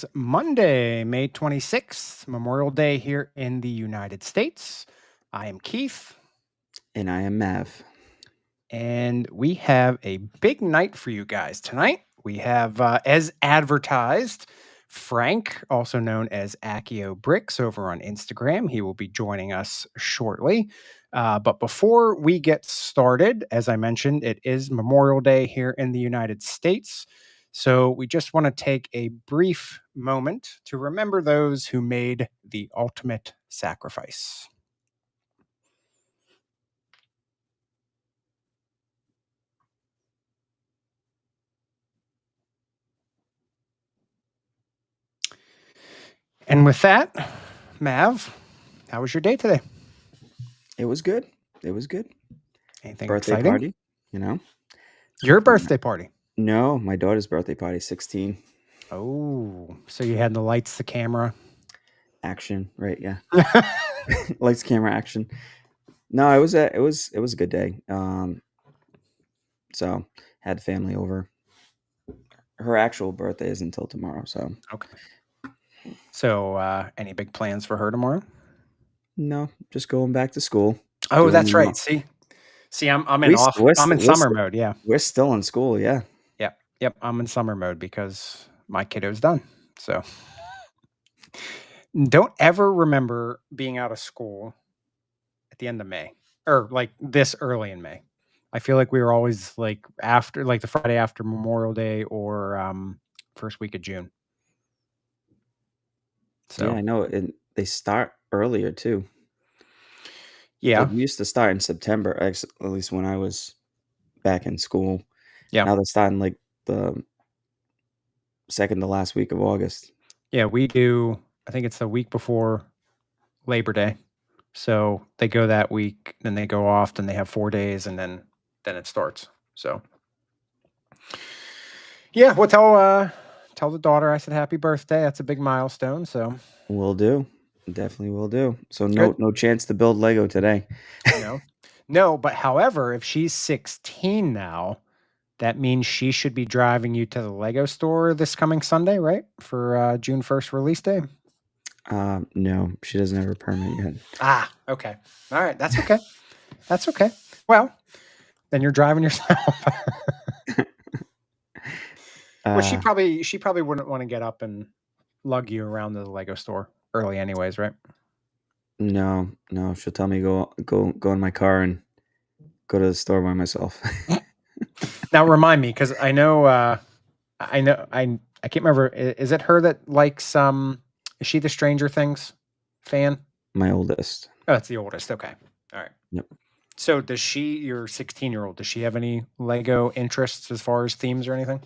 is Monday, May 26th, Memorial Day here in the United States. I am Keith, And I am Mav. and we have a big night for you guys tonight. We have, as advertised, Frank, also known as Accio Bricks, over on Instagram. He will be joining us shortly. But before we get started, as I mentioned, it is Memorial Day here in the United States. So we just want to take a brief moment to remember those who made the ultimate sacrifice. And with that, Mav, how was your day today? It was good. It was good. Anything Birthday exciting? party, you know? Your birthday party. No, my daughter's birthday party, 16. Oh, so you had the lights, the camera. Action, right? Yeah. Lights, camera, action. No, it was a good day. So had family over. Her actual birthday is until tomorrow, so Okay. So, any big plans for her tomorrow? no, just going back to school. Oh, that's Doing right. See, I'm in we off. we're, I'm in we're, summer mode. Yeah. we're still in school, yeah. Yep. I'm in summer mode because my kiddo's done. So, don't ever remember being out of school at the end of May or like this early in May. I feel like we were always like after, like the Friday after Memorial Day or first week of June. Yeah, So, I know. And they start earlier too. yeah. Like we used to start in September, at least when I was back in school. Yeah. Now they're starting like the second to last week of August. Yeah. We do, I think it's the week before Labor Day. So they go that week, then they go off, then they have 4 days, and then it starts. So yeah, well tell the daughter I said happy birthday. That's a big milestone. So Will do. Definitely will do. So good. no chance to build Lego today. No. No, but however, if she's 16 now, that means she should be driving you to the Lego store this coming Sunday, right? For June 1st release day. No, she doesn't have her permit yet. Ah, okay. All right, that's okay. That's okay. Well, then you're driving yourself. Well, she uh, probably wouldn't want to get up and lug you around to the Lego store early anyways, right? no, she'll tell me go in my car and go to the store by myself. Now remind me, because I can't remember. Is it her that likes is she the Stranger Things fan? My oldest. Oh, that's the oldest. Okay. All right. Yep. So does your 16-year-old, does she have any Lego interests as far as themes or anything?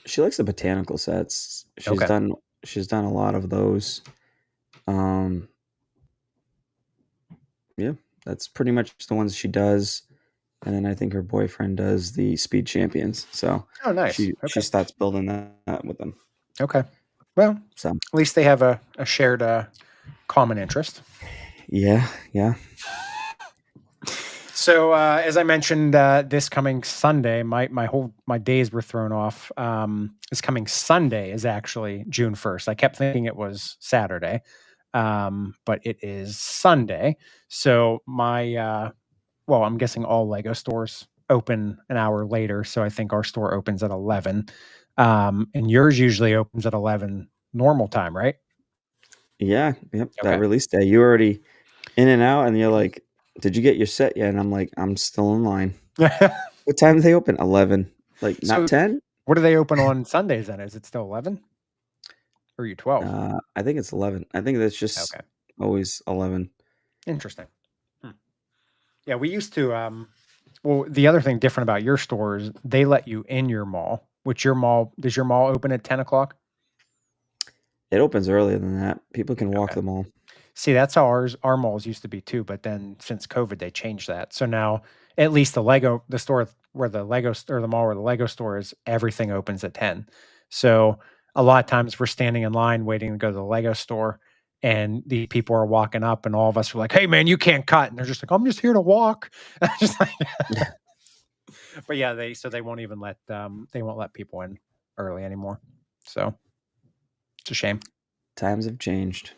She likes the botanical sets. Okay. She's done a lot of those. Um, yeah, that's pretty much the ones she does. And then I think her boyfriend does the Speed Champions. So Oh, nice. she Okay. starts building that with them. Okay. Well, So at least they have a shared common interest. yeah. So, as I mentioned, this coming Sunday, my days were thrown off. This coming Sunday is actually June 1st. I kept thinking it was Saturday, but it is Sunday. So well, I'm guessing all Lego stores open an hour later. So I think our store opens at 11, and yours usually opens at 11 normal time, right? Yeah, yep. That Okay. release day. You already in and out and you're like, did you get your set yet? And I'm like, I'm still in line. What time do they open? 11. Like not So, 10? what do they open on Sundays then? Is it still 11? Or are you 12? I think it's 11. I think that's just Okay. always 11. Interesting. Hmm. Yeah, we used to. Well, the other thing different about your store is they let you in your mall. Which your mall does your mall open at 10 o'clock? It opens earlier than that. People can walk Okay. the mall. See, that's how our malls used to be too. But then since COVID, they changed that. So now at least the store where the or the mall where the Lego store is, everything opens at 10. So a lot of times we're standing in line waiting to go to the Lego store, and the people are walking up, and all of us are like, "Hey, man, you can't cut," and they're just like, "I'm just here to walk." Just like, but yeah, they won't even let they won't let people in early anymore. So It's a shame. Times have changed.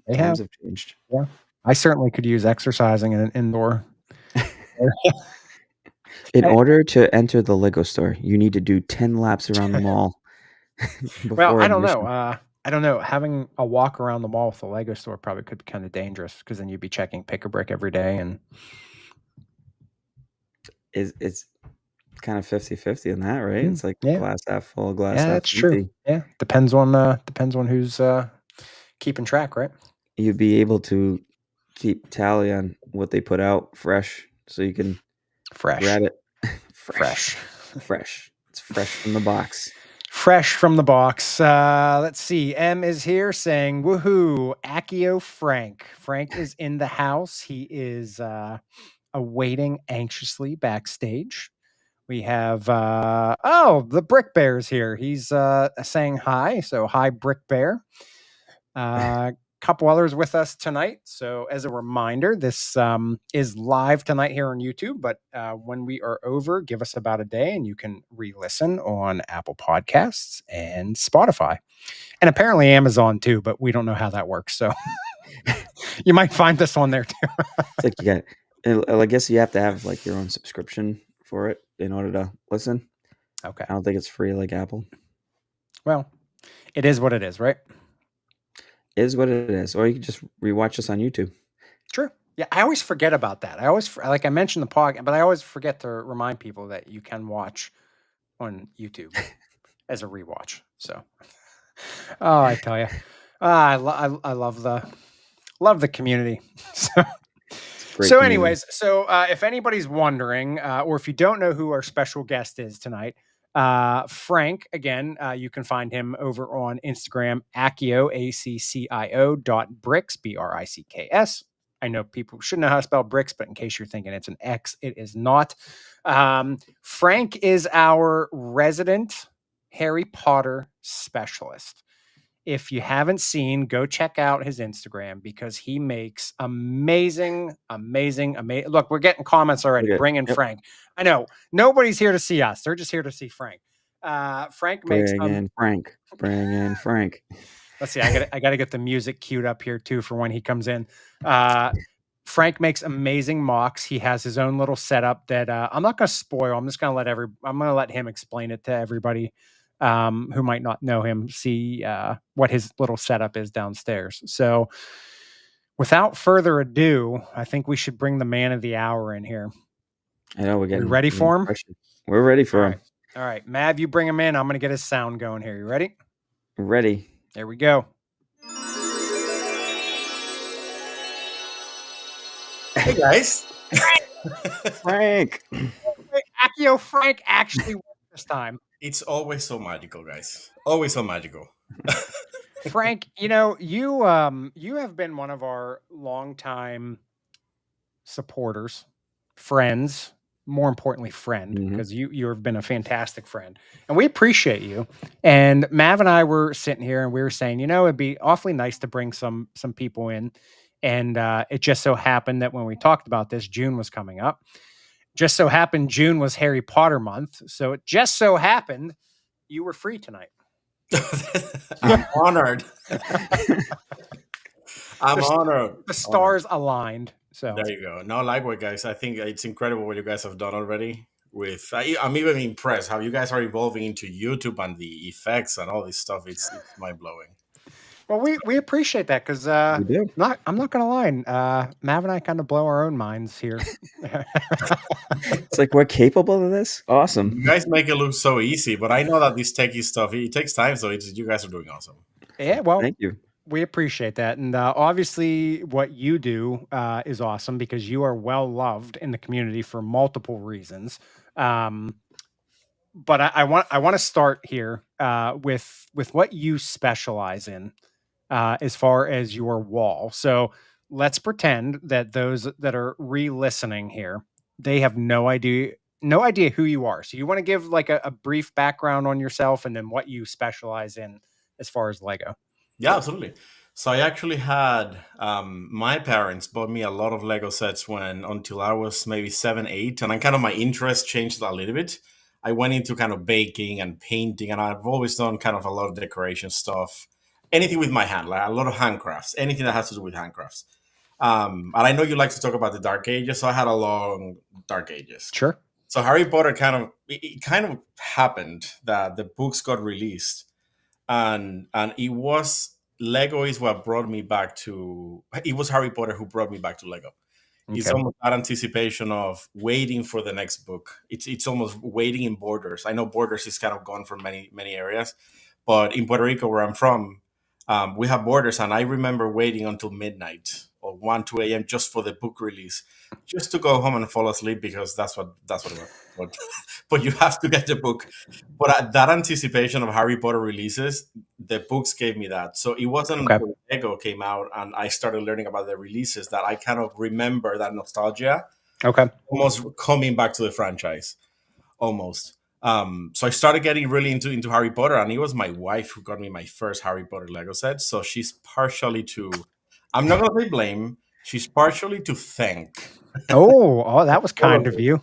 They have. Times have changed. Yeah. I certainly could use exercising in an indoor area. In Hey, order to enter the Lego store, you need to do 10 laps around the mall well, before I don't know. admission. I don't know. Having a walk around the mall with the Lego store probably could be kind of dangerous because then you'd be checking pick a brick every day. And It's kind of 50-50 in that, right? mm, It's like yeah, glass half full, glass yeah, half that's true. empty. Yeah, depends on who's keeping track, right? You'd be able to keep tally on what they put out fresh so you can Fresh, grab it fresh. fresh. Fresh. It's fresh from the box. Fresh from the box. Let's see. M is here saying, "Woohoo, Akio Frank. Frank is in the house. He is awaiting anxiously backstage. We have the Brick Bear's here. He's saying hi. So hi, Brick Bear. Couple others with us tonight. So as a reminder, this is live tonight here on YouTube. But when we are over, give us about a day, and you can re-listen on Apple Podcasts and Spotify, and apparently Amazon too. But we don't know how that works. So you might find this on there too. It's like you got I guess you have to have like your own subscription for it in order to listen. Okay. I don't think it's free like Apple. Well, it is what it is, right? It is what it is. Or you can just rewatch us on YouTube. True. Yeah, I always forget about that. I always like I mentioned the podcast, but I always forget to remind people that you can watch on YouTube as a rewatch. So, oh, I tell you, I love the community. So, It's a great community. anyways, if anybody's wondering, or if you don't know who our special guest is tonight, Frank, again, you can find him over on Instagram, Accio, ACCIO .bricks, BRICKS. I know people should know how to spell bricks, but in case you're thinking it's an X, it is not. Frank is our resident Harry Potter specialist. If you haven't seen, go check out his Instagram because he makes amazing. Look, we're getting comments already. Okay. Bring in Yep. Frank. I know nobody's here to see us; they're just here to see Frank. Frank makes Bring in Frank. Bring in Frank. Let's see. I got to get the music queued up here too for when he comes in. Frank makes amazing mocks. He has his own little setup that I'm not going to spoil. I'm just going to let him explain it to everybody who might not know him. See what his little setup is downstairs. So, without further ado, I think we should bring the man of the hour in here. I know we're We getting ready for him? questions. We're ready for him. All right, Mav, you bring him in. I'm going to get his sound going here. You ready? Ready. There we go. Hey guys. Frank. Accio Frank actually won this time. It's always so magical, guys. Always so magical. Frank, you have been one of our longtime supporters, friends, more importantly, friend, because you have been a fantastic friend, and we appreciate you. And Mav and I were sitting here, and we were saying, it'd be awfully nice to bring some people in. And it just so happened that when we talked about this, June was coming up. Just so happened June was Harry Potter month, so it just so happened you were free tonight. I'm honored. I'm honored. The stars aligned. So there you go. No, likewise, guys. I think it's incredible what you guys have done already. I'm even impressed how you guys are evolving into YouTube and the effects and all this stuff. It's mind blowing. Well, we appreciate that because We do. I'm not gonna lie, Mav and I kind of blow our own minds here. It's like we're capable of this. Awesome. You guys make it look so easy, but I know that this techie stuff it takes time. So you guys are doing awesome. Yeah, well, Thank you. we appreciate that, and obviously, what you do is awesome because you are well loved in the community for multiple reasons. But I want to start here with what you specialize in as far as your wall. So let's pretend that those that are re-listening here, they have no idea who you are. So you want to give like a brief background on yourself and then what you specialize in as far as Lego. Yeah, absolutely. So I actually had my parents bought me a lot of Lego sets until I was maybe 7, 8, and then kind of my interest changed a little bit. I went into kind of baking and painting, and I've always done kind of a lot of decoration stuff. anything with my hand, like a lot of handcrafts, anything that has to do with handcrafts. And I know you like to talk about the Dark Ages, so I had a long Dark Ages. Sure. So Harry Potter it kind of happened that the books got released, and it was Lego is what brought me back to. It was Harry Potter who brought me back to Lego. It's Okay. almost that anticipation of waiting for the next book. It's almost waiting in Borders. I know Borders is kind of gone from many areas, but in Puerto Rico, where I'm from, we have Borders, and I remember waiting until midnight or 1, 2 a.m. just for the book release, just to go home and fall asleep because that's what it was. But you have to get the book. But that anticipation of Harry Potter releases, the books gave me that. So it wasn't Okay. until Lego came out and I started learning about the releases that I kind of remember that nostalgia, Okay. almost coming back to the franchise, almost. So I started getting really into Harry Potter, and it was my wife who got me my first Harry Potter Lego set. So she's partially to, I'm not gonna say blame. She's partially to thank. Oh, that was All kind of of it. you.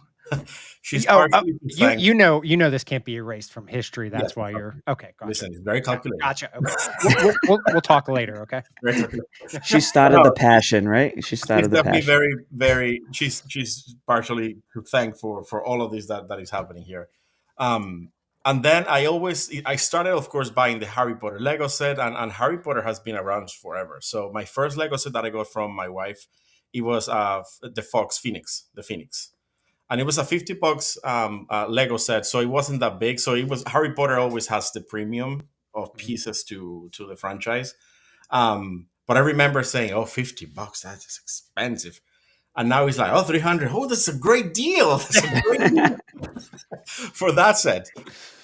She's Oh, partially to you thank. this can't be erased from history. Yes, That's why you're okay. Gotcha. listen, it's very calculated. Gotcha. Okay. We'll talk later. Okay. Very calculated. She started the No, passion, right? She she's started the definitely passion. very. She's partially to thank for all of this that is happening here. Um, and then I started, of course, buying the Harry Potter Lego set, and Harry Potter has been around forever. So my first Lego set that I got from my wife, it was the Phoenix, and it was a $50 Lego set. So it wasn't that big. So it was Harry Potter always has the premium of Mhm. pieces to the franchise. But I remember saying, "Oh, $50, that's expensive." And now he's like, "Oh, 300. Oh, that's a great deal. That's a great deal for that set."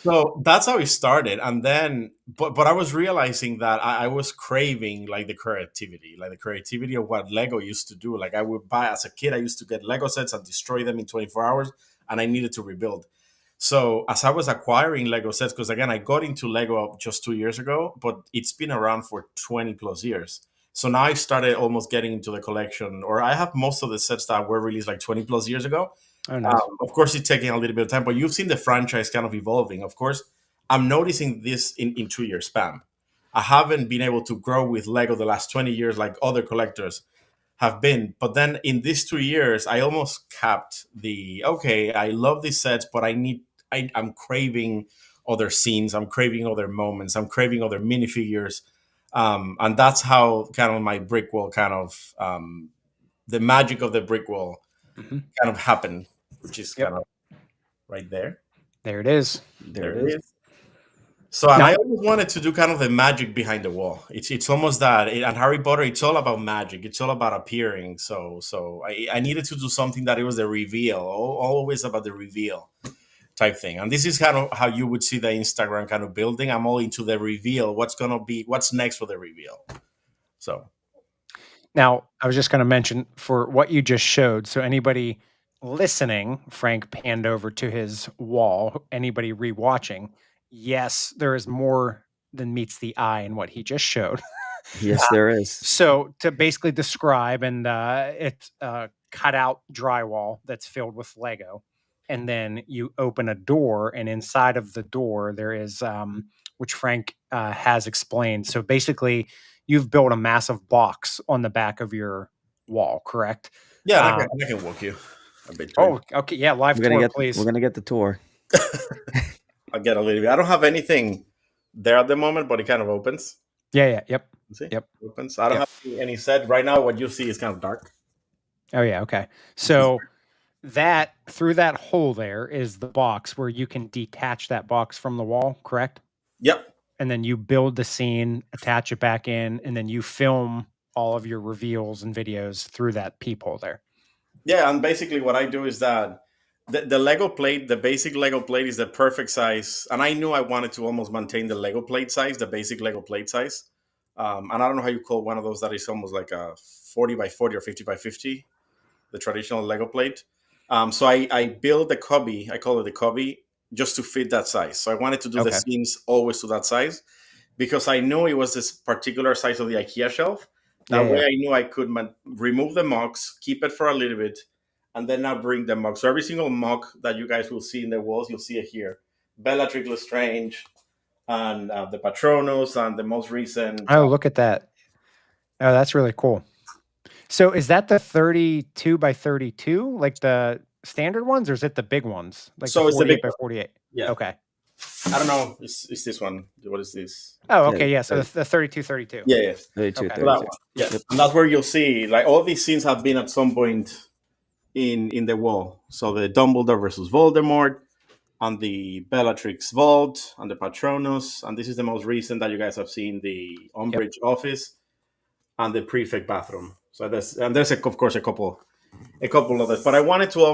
So that's how it started. And then, but I was realizing that I was craving like the creativity of what Lego used to do. Like I would buy as a kid, I used to get Lego sets and destroy them in 24 hours, and I needed to rebuild. So as I was acquiring Lego sets, because again, I got into Lego just 2 years ago, but it's been around for 20 plus years. So now I started almost getting into the collection, or I have most of the sets that were released like 20 plus years ago. Oh, nice. Of course, it's taking a little bit of time, but you've seen the franchise kind of evolving. Of course, I'm noticing this in 2 year span. I haven't been able to grow with Lego the last 20 years like other collectors have been. But then in these 2 years, I almost capped okay, I love these sets, but I'm craving other scenes. I'm craving other moments. I'm craving other minifigures. And that's how kind of my brick wall the magic of the brick wall Mhm. kind of happened, which is Yep. kind of right there. There it is. There it There it is. is. So, and Now, I always wanted to do kind of the magic behind the wall. It's almost that. And Harry Potter, it's all about magic. It's all about appearing. So I needed to do something that it was the reveal, always about the reveal type thing. And this is kind of how you would see the Instagram kind of building. I'm all into the reveal. What's next for the reveal? So Now, I was just going to mention for what you just showed. So, anybody listening, Frank panned over to his wall. Anybody rewatching, yes, there is more than meets the eye in what he just showed. Yes, there is. So, to basically describe, and it's cut out drywall that's filled with Lego, and then you open a door, and inside of the door there is, which Frank has explained. So basically, you've built a massive box on the back of your wall, correct? yeah, and Um, I can walk you a bit. oh, okay, yeah, live tour, please. We're gonna get the tour. I'll get a little bit. I don't have anything there at the moment, but it kind of opens. Yeah, yep, You see? yep, It opens. I don't yep. have any set right now. What you see is kind of dark. Oh yeah, okay. So that through that hole there is the box where you can detach that box from the wall, correct? Yep. And then you build the scene, attach it back in, and then you film all of your reveals and videos through that peephole there. Yeah, and basically what I do is that the Lego plate, the basic Lego plate is the perfect size. And I knew I wanted to almost maintain the Lego plate size, the basic Lego plate size. And I don't know how you call one of those that is almost like a 40 by 40 or 50 by 50, the traditional Lego plate. So I build the cubby, I call it the cubby, just to fit that size. So I wanted to do the Okay. scenes always to that size because I knew it was this particular size of the IKEA shelf. Yeah, That way, yeah. I knew I could remove the mugs, keep it for a little bit, and then now bring the mug. So every single mug that you guys will see in the walls, you'll see it here. Bellatrix Lestrange, and the Patronus, and the most recent. Oh, look at that. Oh, that's really cool. So is that the 32 by 32, like the standard ones, or is it the big ones, like the So it's the big 48 by one. 48? Yeah. Okay. I don't know. It's this one. What is this? Oh, Yeah, okay. Yeah. So the 32, 32. Yeah, yeah. 32, Okay. So that 32. one. Yeah. Yep. And that's where you'll see like all these scenes have been at some point in the wall. So the Dumbledore versus Voldemort, and the Bellatrix Vault, and the Patronus, and this is the most recent that you guys have seen, the Yep. Umbridge office, and the Prefect bathroom. So there's of course a couple others, but I wanted to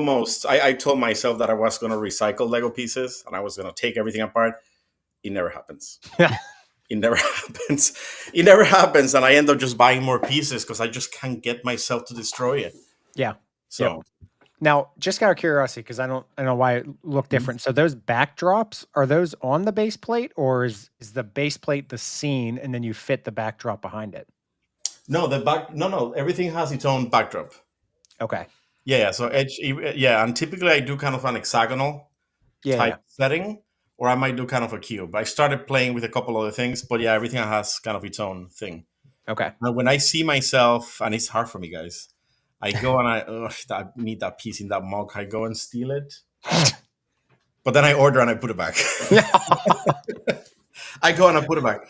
I told myself that I was going to recycle Lego pieces and I was going to take everything apart. It never happens. It never happens. It never happens, and I end up just buying more pieces because I just can't get myself to destroy it. Yeah. So. Yep. Now, just out of curiosity, because I don't know why it looked different. So those backdrops, are those on the base plate, or is the base plate the scene and then you fit the backdrop behind it? No, no. Everything has its own backdrop. Okay. Yeah. So and typically I do kind of an hexagonal type setting, or I might do kind of a cube. I started playing with a couple other things, but yeah, everything has kind of its own thing. Okay. Now, when I see myself, and it's hard for me, guys, I go and I need that piece in that mug. I go and steal it, but then I order and I put it back. I go and I put it back.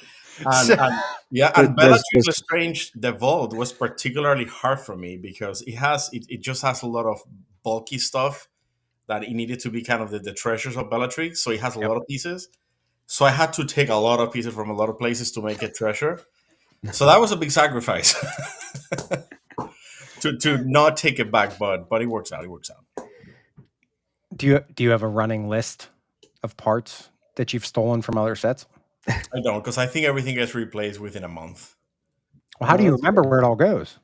And Bellatrix Lestrange, the Vault was particularly hard for me because it just has a lot of bulky stuff that it needed to be kind of the treasures of Bellatrix. So it has a lot of pieces. So I had to take a lot of pieces from a lot of places to make a treasure. So that was a big sacrifice to not take it back, but it works out. It works out. Do you have a running list of parts that you've stolen from other sets? I don't, because I think everything gets replaced within a month. Well, how do you remember where it all goes?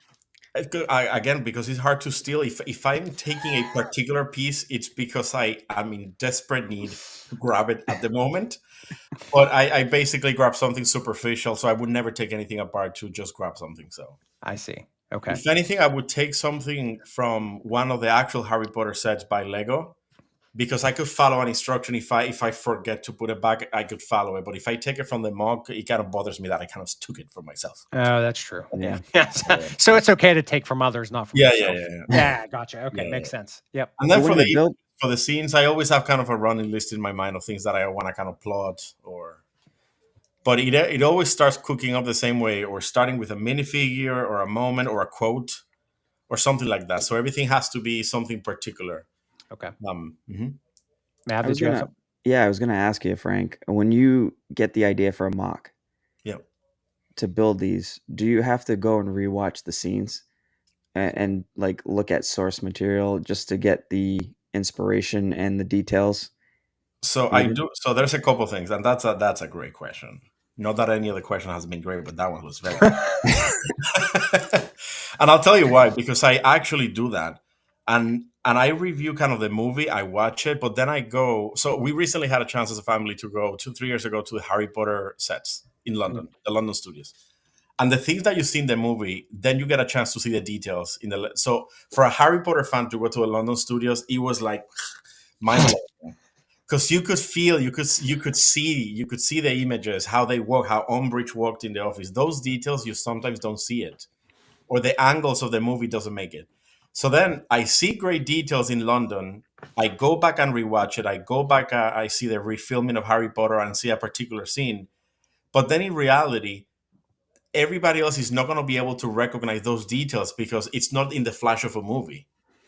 Again, because it's hard to steal. If I'm taking a particular piece, it's because I'm in desperate need to grab it at the moment. But I basically grab something superficial, so I would never take anything apart to just grab something. So I see. Okay. If anything, I would take something from one of the actual Harry Potter sets by Lego, because I could follow an instruction. If I forget to put it back, I could follow it. But if I take it from the mug, it kind of bothers me that I kind of took it for myself. Oh, that's true. Yeah. So it's okay to take from others, not from yourself. Yeah. Gotcha. Okay, makes sense. Yep. And then for the scenes, I always have kind of a running list in my mind of things that I want to kind of plot But it always starts cooking up the same way, or starting with a minifigure or a moment or a quote or something like that. So everything has to be something particular. Okay. Matt, did you have something? Yeah, I was going to ask you, Frank, when you get the idea for a mock to build these, do you have to go and rewatch the scenes and like look at source material just to get the inspiration and the details? So I do. So there's a couple of things, and that's a great question. Not that any other question has been great, but that one was very. And I'll tell you why, because I actually do that, and I review kind of the movie. I watch it, but then I go. So we recently had a chance as a family to go 2-3 years ago to the Harry Potter sets in London, the London studios. And the things that you see in the movie, then you get a chance to see the details in the. So for a Harry Potter fan to go to a London studios, it was like mind-blowing. Because you could feel, you could see the images, how they walk, how Umbridge walked in the office. Those details you sometimes don't see it, or the angles of the movie doesn't make it. So then I see great details in London. I go back and rewatch it. I go back, I see the refilming of Harry Potter and see a particular scene. But then in reality, everybody else is not going to be able to recognize those details because it's not in the flash of a movie.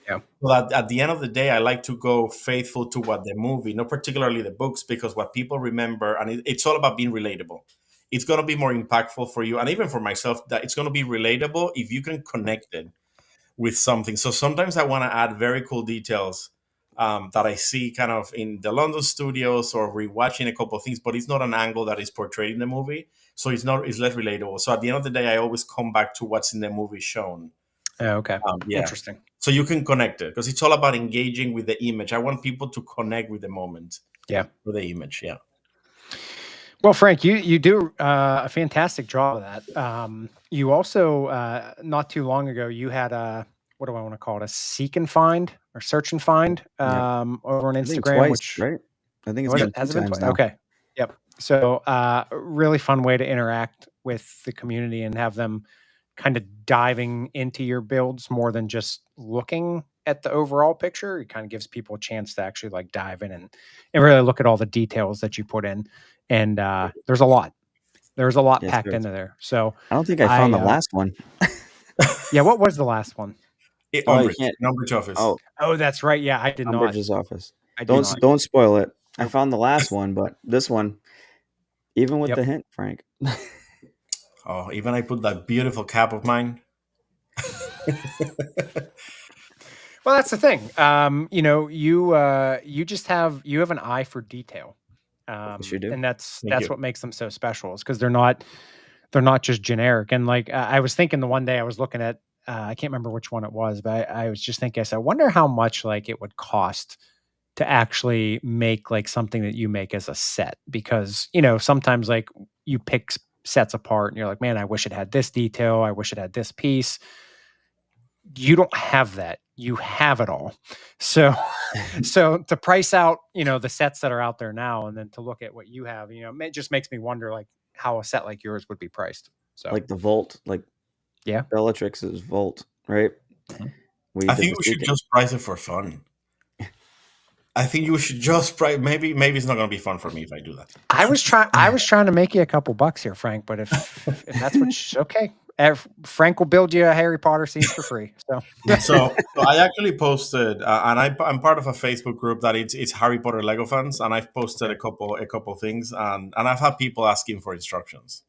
Yeah. Well, at the end of the day, I like to go faithful to what the movie, not particularly the books, because what people remember, and it's all about being relatable. It's going to be more impactful for you, and even for myself, that it's going to be relatable if you can connect it with something. So sometimes I want to add very cool details that I see kind of in the London studios or rewatching a couple of things, but it's not an angle that is portrayed in the movie, so it's less relatable. So at the end of the day, I always come back to what's in the movie shown. Oh, okay. Interesting. So you can connect it because it's all about engaging with the image. I want people to connect with the moment. Yeah. With the image. Yeah. Well, Frank, you do a fantastic job of that. You also, not too long ago, you had what do I want to call it? A seek and find or search and find over on Instagram, twice, which right? I think it's been 2 times now. Okay. Yep. So, really fun way to interact with the community and have them kind of diving into your builds more than just looking at the overall picture. It kind of gives people a chance to actually like dive in and really look at all the details that you put in. And there's a lot. There's a lot Yes, packed sir. into there. So I don't think I found the last one. yeah, what was the last one? Umbridge office. Oh, that's right. Yeah, I did not. Umbridge's office. I did not. Don't spoil it. I found the last one, but this one, even with the hint, Frank. Oh, even I put that beautiful cap of mine. Well, that's the thing. You know, you just have an eye for detail. Yes, you do. And that's what makes them so special, is because they're not just generic. And like I was thinking the one day I was looking at I can't remember which one it was, but I was just thinking, I said, I wonder how much like it would cost to actually make like something that you make as a set, because you know sometimes like you pick sets apart and you're like, man, I wish it had this detail, I wish it had this piece. You don't have that. You have it all. So so to price out, you know, the sets that are out there now and then to look at what you have, you know, it just makes me wonder like how a set like yours would be priced. So like the Volt, like Bellatrix's Volt, right? I think we should just price it for fun. I think you should just price. Maybe it's not going to be fun for me if I do that. I was trying to make you a couple bucks here, Frank. But if that's what okay, Frank will build you a Harry Potter scene for free. So I actually posted, and I'm part of a Facebook group that it's Harry Potter Lego fans, and I've posted a couple things, and I've had people asking for instructions.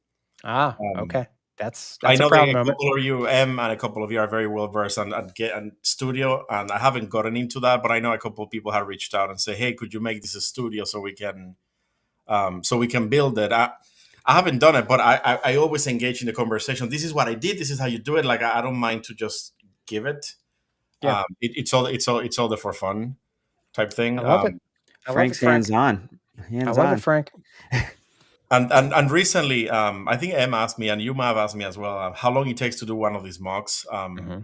Okay. That's I know a proud that a moment. couple of you, and a couple of you are very well versed and studio, and I haven't gotten into that, but I know a couple of people have reached out and say, "Hey, could you make this a studio so we can build it?" I haven't done it, but I always engage in the conversation. This is what I did. This is how you do it. Like I don't mind to just give it. Yeah, it's all the for fun type thing. I love it. Frank's hands on. I love it, Frank. And recently, I think Em asked me, and you might have asked me as well, how long it takes to do one of these mocks. My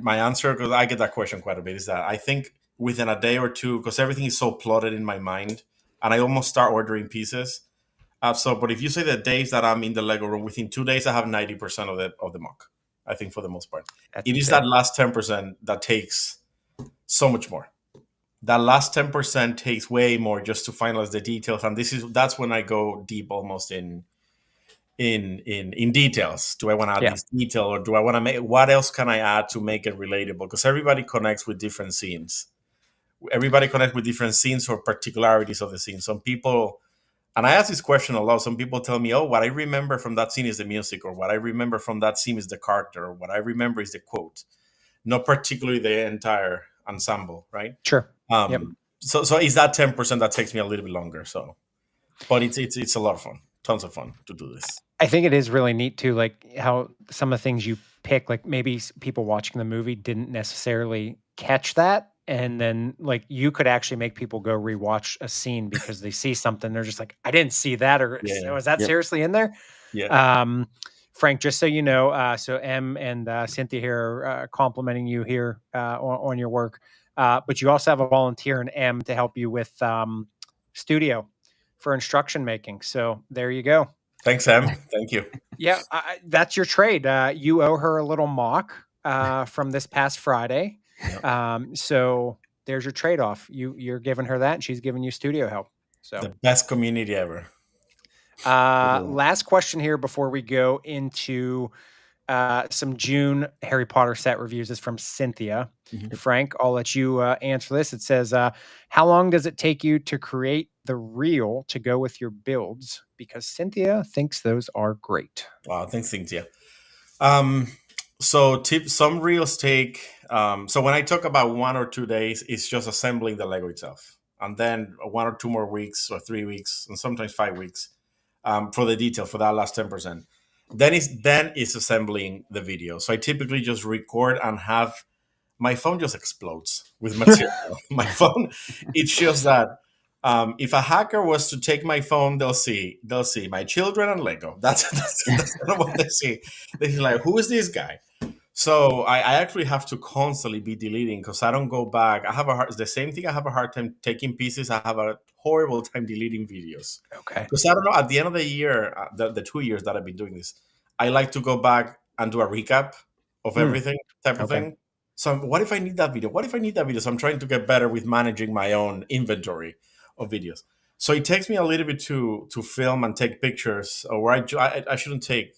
answer, because I get that question quite a bit, is that I think within a day or two, because everything is so plotted in my mind, and I almost start ordering pieces. But if you say the days that I'm in the Lego room, within 2 days, I have 90% of the mock. I think for the most part, it is that last 10% that takes so much more. That last 10% takes way more just to finalize the details, and that's when I go deep, almost in details. Do I want to add this detail, or do I want to make? What else can I add to make it relatable? Because everybody connects with different scenes. Everybody connects with different scenes or particularities of the scene. Some people, and I ask this question a lot. Some people tell me, "Oh, what I remember from that scene is the music, or what I remember from that scene is the character, or what I remember is the quote, not particularly the entire ensemble." Right? Sure. So is that 10% that takes me a little bit longer? So, but it's a lot of fun, tons of fun to do this. I think it is really neat too, like how some of the things you pick, like maybe people watching the movie didn't necessarily catch that, and then like you could actually make people go rewatch a scene because they see something, they're just like, I didn't see that, or was that seriously in there? Frank, just so you know, so Em and Cynthia here are complimenting you here on your work. But you also have a volunteer in M to help you with studio for instruction making. So there you go. Thanks, Em. Thank you. Yeah, that's your trade. You owe her a little mock from this past Friday. So there's your trade-off. You're giving her that, and she's giving you studio help. So the best community ever. Last question here before we go into some June Harry Potter set reviews is from Cynthia. Frank, I'll let you answer this. It says, how long does it take you to create the reel to go with your builds? Because Cynthia thinks those are great. Wow, thanks, Cynthia. So some reels take, so when I talk about 1 or 2 days, it's just assembling the Lego itself. And then 1 or 2 more weeks or 3 weeks, and sometimes 5 weeks for the detail, for that last 10%. Then it's assembling the video. So I typically just record and have my phone just explodes with material. My phone, it's just that if a hacker was to take my phone, they'll see my children and Lego. That's kind of what they see. They're like, who is this guy? So I actually have to constantly be deleting because I don't go back. I have the same thing. I have a hard time taking pieces. I have a horrible time deleting videos Okay. because I don't know. At the end of the year, the 2 years that I've been doing this, I like to go back and do a recap of Mm, everything, type of okay. thing. So what if I need that video? What if I need that video? So I'm trying to get better with managing my own inventory of videos. So it takes me a little bit to film and take pictures, or I shouldn't say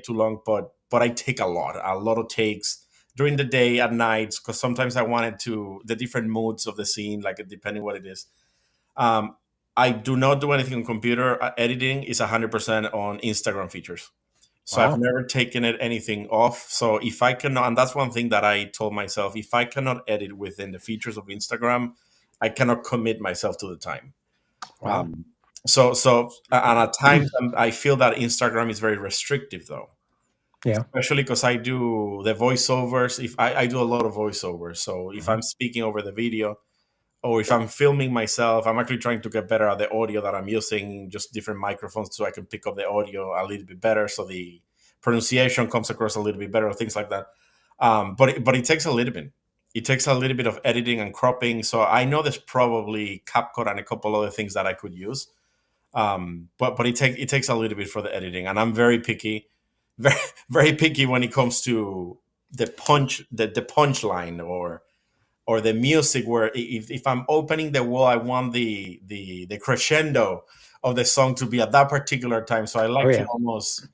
too long, but I take a lot of takes during the day, at nights, because sometimes I wanted to the different moods of the scene, like depending what it is. Um, I do not do anything on computer. Editing is 100% on Instagram features. So I've Wow. never taken it anything off. So if I cannot, and that's one thing that I told myself, if I cannot edit within the features of Instagram, I cannot commit myself to the time. Wow. And at times I feel that Instagram is very restrictive though, Yeah. especially because I do the voiceovers. If I do a lot of voiceovers, so if Mhm. I'm speaking over the video, or if I'm filming myself, I'm actually trying to get better at the audio that I'm using, just different microphones so I can pick up the audio a little bit better, so the pronunciation comes across a little bit better, things like that. But it takes a little bit. It takes a little bit of editing and cropping. So I know there's probably CapCut and a couple other things that I could use. But it takes a little bit for the editing, and I'm very picky, very very picky when it comes to the punchline or the music, where if I'm opening the wall, I want the crescendo of the song to be at that particular time. So I Oh like to yeah. almost,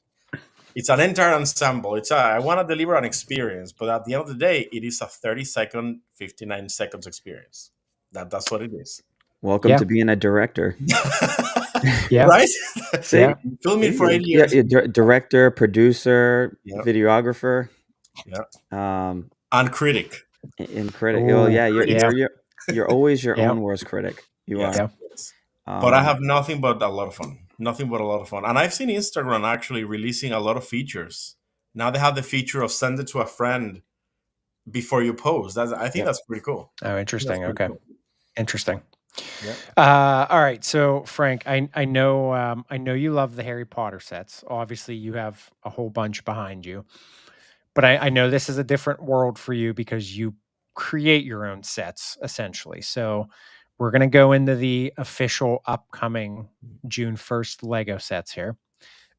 it's an entire ensemble. I want to deliver an experience, but at the end of the day, it is a 30-second, 59 seconds experience. That's what it is. Welcome Yeah. to being a director. Yeah. Right? See, Yeah. Filming for 8 yeah, years. director, producer, Yeah. videographer, Yeah. and Critic. critic. Oh Oh, yeah, yeah. you're always your Yeah. own worst critic. You Yes. are. Yeah. Yes. But I Um, have nothing but a lot of fun. Nothing but a lot of fun. And I've seen Instagram actually releasing a lot of features. Now they have the feature of send it to a friend before you post. I think Yep. that's pretty cool. Oh, interesting. Okay. Cool. Interesting. Yeah. All right. So, Frank, I know you love the Harry Potter sets. Obviously, you have a whole bunch behind you, but I know this is a different world for you because you create your own sets essentially. So, we're gonna go into the official upcoming June 1st Lego sets here,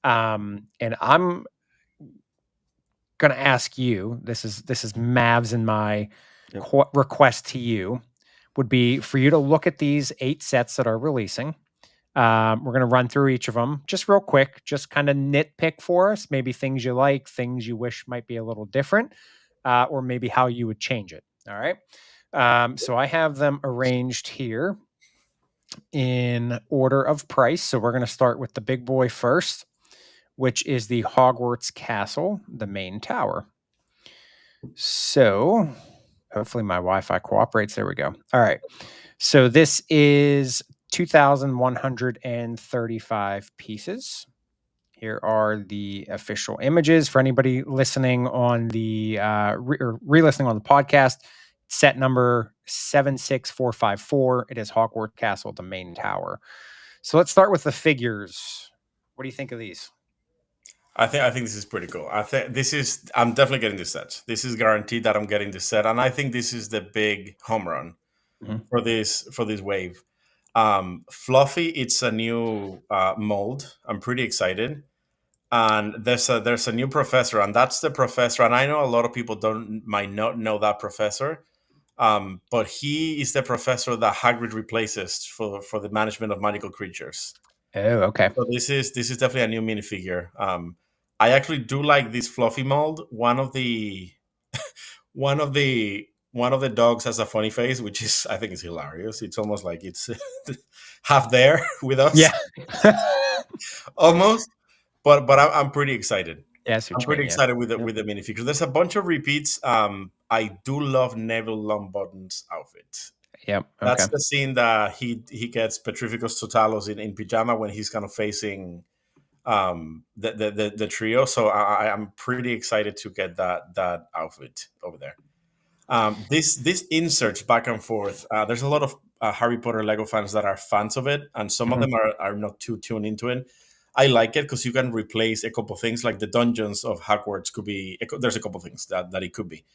and I'm gonna ask you. This is Mavs and my Yep. request to you would be for you to look at these 8 sets that are releasing. We're going to run through each of them just real quick, just kind of nitpick for us, maybe things you like, things you wish might be a little different, or maybe how you would change it. All right. So I have them arranged here in order of price. So we're going to start with the big boy first, which is the Hogwarts Castle, the main tower. So hopefully my Wi-Fi cooperates. There we go. All right. So this is 2,135 pieces. Here are the official images for anybody listening on the re-listening on the podcast. Set number 76454. It is Hogwarts Castle, the main tower. So let's start with the figures. What do you think of these? I think this is pretty cool. I'm definitely getting this set. This is guaranteed that I'm getting this set, and I think this is the big home run for this wave. Fluffy, it's a new mold. I'm pretty excited. And there's a new professor, and that's the professor. And I know a lot of people might not know that professor, but he is the professor that Hagrid replaces for the management of magical creatures. Oh, okay. So this is definitely a new minifigure. I actually do like this fluffy mold. One of the dogs has a funny face, which is, I think, is hilarious. It's almost like it's half there with us, Yeah. almost. But I'm pretty excited. Yes, what I'm you pretty mean, yeah. excited with the minifigures. There's a bunch of repeats. I do love Neville Longbottom's outfit. Yep. Okay. That's the scene that he gets Petrificus Totalos in pajama when he's kind of facing the trio. So I'm pretty excited to get that outfit over there. This inserts back and forth. There's a lot of Harry Potter Lego fans that are fans of it, and some of them are not too tuned into it. I like it because you can replace a couple things, like the dungeons of Hogwarts could be. There's a couple things that it could be.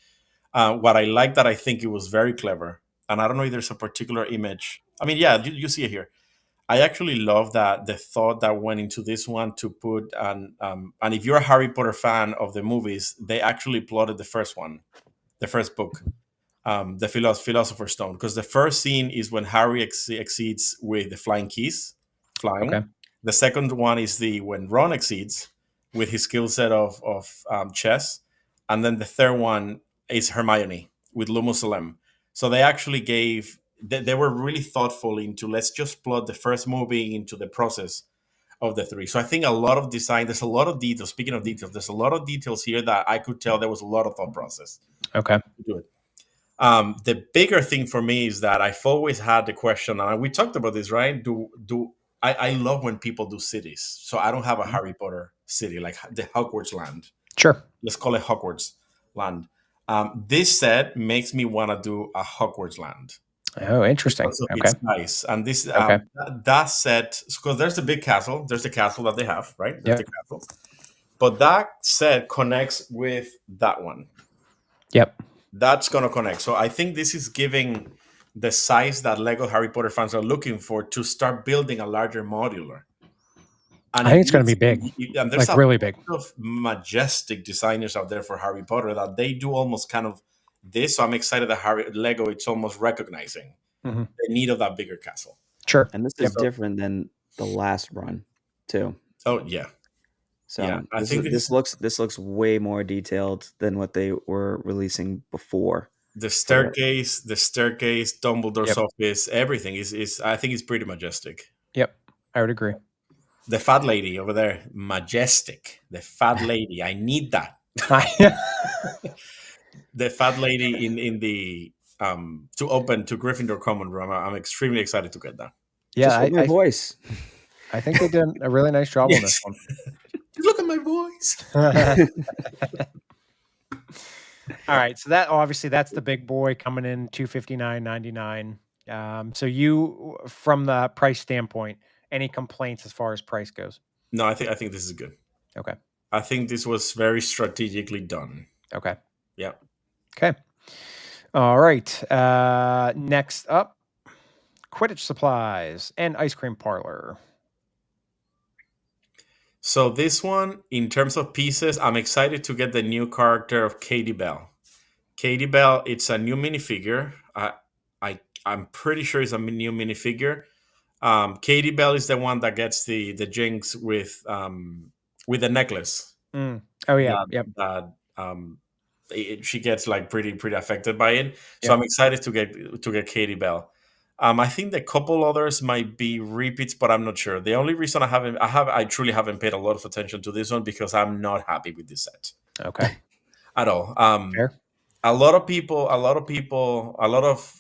What I like that I think it was very clever, and I don't know if there's a particular image. I mean, yeah, you see it here. I actually love that the thought that went into this one to put and if you're a Harry Potter fan of the movies, they actually plotted the first one, the first book, the Philosopher's Stone, because the first scene is when Harry exceeds with the flying keys, flying. Okay. The second one is when Ron exceeds with his skill set of chess, and then the third one is Hermione with Lumos Salem. So they actually they were really thoughtful into, let's just plot the first movie into the process of the three. So I think a lot of design, there's a lot of details. Speaking of details, there's a lot of details here that I could tell there was a lot of thought process. Okay. To do it. The bigger thing for me is that I've always had the question, and we talked about this, right? I love when people do cities. So I don't have a Harry Potter city like the Hogwarts land. Sure. Let's call it Hogwarts land. This set makes me want to do a Hogwarts land. Oh, interesting. Okay. It's nice. And this that set, because there's the big castle. There's the castle that they have, right? There's the castle. But that set connects with that one. Yep. That's going to connect. So I think this is giving the size that Lego Harry Potter fans are looking for to start building a larger modular. And I think it's going to be big. And there's really big. Of majestic designers out there for Harry Potter that they do almost kind of this. So I'm excited that Lego, it's almost recognizing the need of that bigger castle. Sure. And this is different than the last run, too. Oh, yeah. So yeah, this looks way more detailed than what they were releasing before. The staircase, Dumbledore's office, everything is I think it's pretty majestic. Yep, I would agree. The fat lady over there, majestic. The fat lady, I need that. The fat lady in the to open to Gryffindor common room. I'm extremely excited to get that. Yeah, just with my voice. I think they did a really nice job on this one. Look at my voice. All right, so that's the big boy coming in $259.99. So you, from the price standpoint, any complaints as far as price goes? No, I think this is good. Okay. I think this was very strategically done. Okay. Yeah. Okay. All right. Next up, Quidditch supplies and ice cream parlor. So this one, in terms of pieces, I'm excited to get the new character of Katie Bell. Katie Bell, it's a new minifigure. I'm pretty sure it's a new minifigure. Katie Bell is the one that gets the jinx with the necklace. Oh yeah, she gets like pretty affected by it. So I'm excited to get Katie Bell. I think the couple others might be repeats, but I'm not sure. The only reason I truly haven't paid a lot of attention to this one because I'm not happy with this set. Okay. At all. Fair. A lot of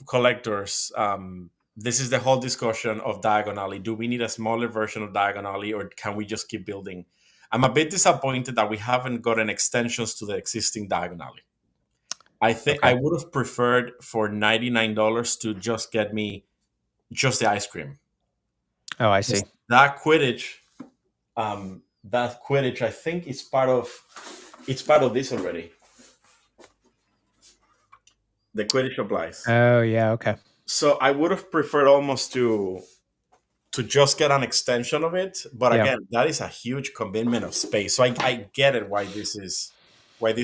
collectors. This is the whole discussion of Diagon Alley. Do we need a smaller version of Diagon Alley, or can we just keep building? I'm a bit disappointed that we haven't gotten extensions to the existing Diagon Alley. I think I would have preferred for $99 to just get me just the ice cream. Oh, I see. That Quidditch, I think it's part of this already. The Quidditch applies. Oh yeah, okay. So I would have preferred almost to just get an extension of it, but again, that is a huge commitment of space. So I get it why this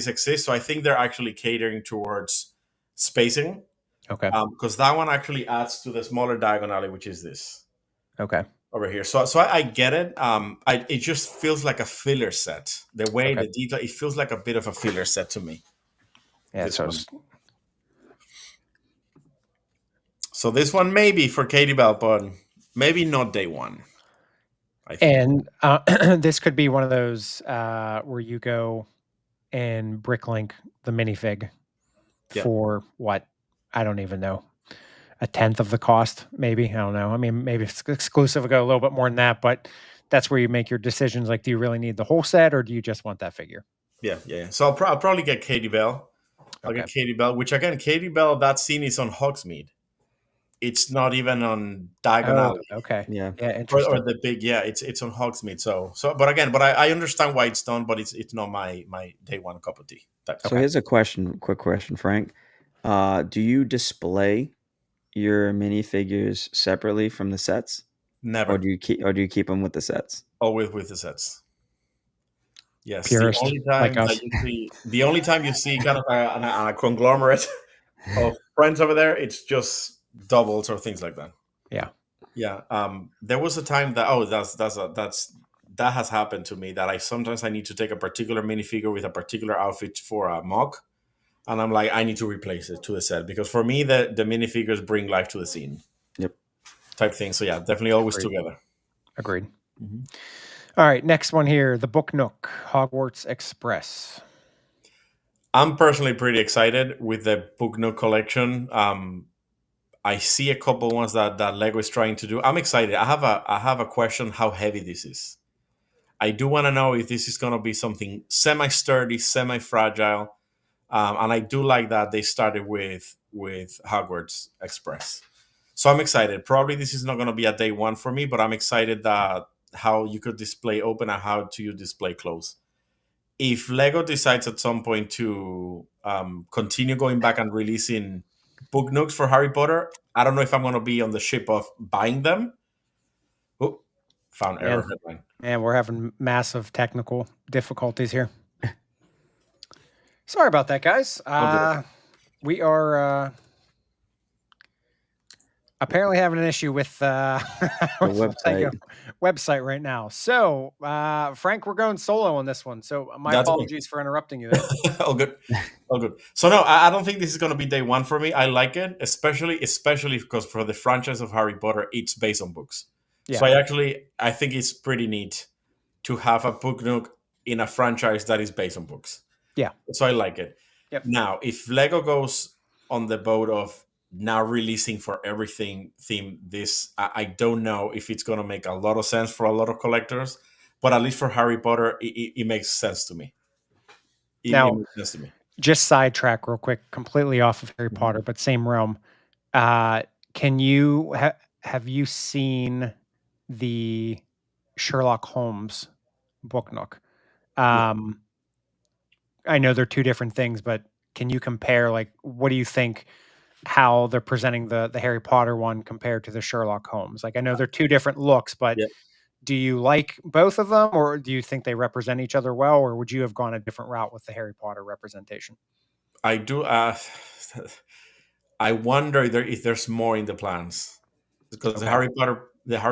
exists. So I think they're actually catering towards spacing. Okay. Because that one actually adds to the smaller Diagon Alley, which is this. Okay. Over here. So I get it. It just feels like a filler set. The way the detail, it feels like a bit of a filler set to me. Yeah. So this one may be for Katie Bell, but maybe not day one. I think. And this could be one of those where you go and bricklink the minifig for what? I don't even know. A tenth of the cost, maybe. I don't know. I mean, maybe it's exclusive, go a little bit more than that, but that's where you make your decisions. Like, do you really need the whole set, or do you just want that figure? Yeah. So I'll probably get Katie Bell. I'll get Katie Bell, which again, Katie Bell, that scene is on Hogsmeade. it's not even on Diagon Oh, Alley. okay. Yeah. Yeah, interesting. Or the big, it's on Hogsmeade. But again, I understand why it's done, but it's not my day one cup of tea. So here's a quick question, Frank. Do you display your minifigures separately from the sets? Never. Or do you keep them with the sets? Always with the sets. Yes, Purist, the only time you see kind of a conglomerate of friends over there, it's just doubles or things like that. Yeah. Yeah. There was a time that that has happened to me, that sometimes I need to take a particular minifigure with a particular outfit for a mock, and I'm like, I need to replace it to the set, because for me the minifigures bring life to the scene. Yep. Type thing. So yeah, definitely always Agreed. together. Agreed. Mm-hmm. All right, next one here, the Book Nook, Hogwarts Express. I'm personally pretty excited with the Book Nook collection. I see a couple ones that Lego is trying to do. I'm excited. I have a question: how heavy this is? I do want to know if this is going to be something semi-sturdy, semi-fragile, and I do like that they started with Hogwarts Express. So I'm excited. Probably this is not going to be a day one for me, but I'm excited that how you could display open and how to you display close. If Lego decides at some point to continue going back and releasing book nooks for Harry Potter, I don't know if I'm going to be on the ship of buying them. Oh, found error headline. And we're having massive technical difficulties here. Sorry about that, guys. We are apparently having an issue with the website right now. So, Frank, we're going solo on this one. So my apologies for interrupting you there. Oh, good. Oh, good. So no, I don't think this is going to be day one for me. I like it, especially because for the franchise of Harry Potter, it's based on books. Yeah. So I think it's pretty neat to have a book nook in a franchise that is based on books. Yeah. So I like it. Yep. Now, if Lego goes on the boat of now releasing for everything theme, I don't know if it's going to make a lot of sense for a lot of collectors, but at least for Harry Potter, it makes sense to me. It makes sense to me. Just sidetrack real quick, completely off of Harry Potter, but same realm. Can you have you seen the Sherlock Holmes book nook? I know they're two different things, but can you compare, like, what do you think, how they're presenting the Harry Potter one compared to the Sherlock Holmes? Like, I know they're two different looks, but do you like both of them, or do you think they represent each other well, or would you have gone a different route with the Harry Potter representation? I do. I wonder if there's more in the plans, because the Harry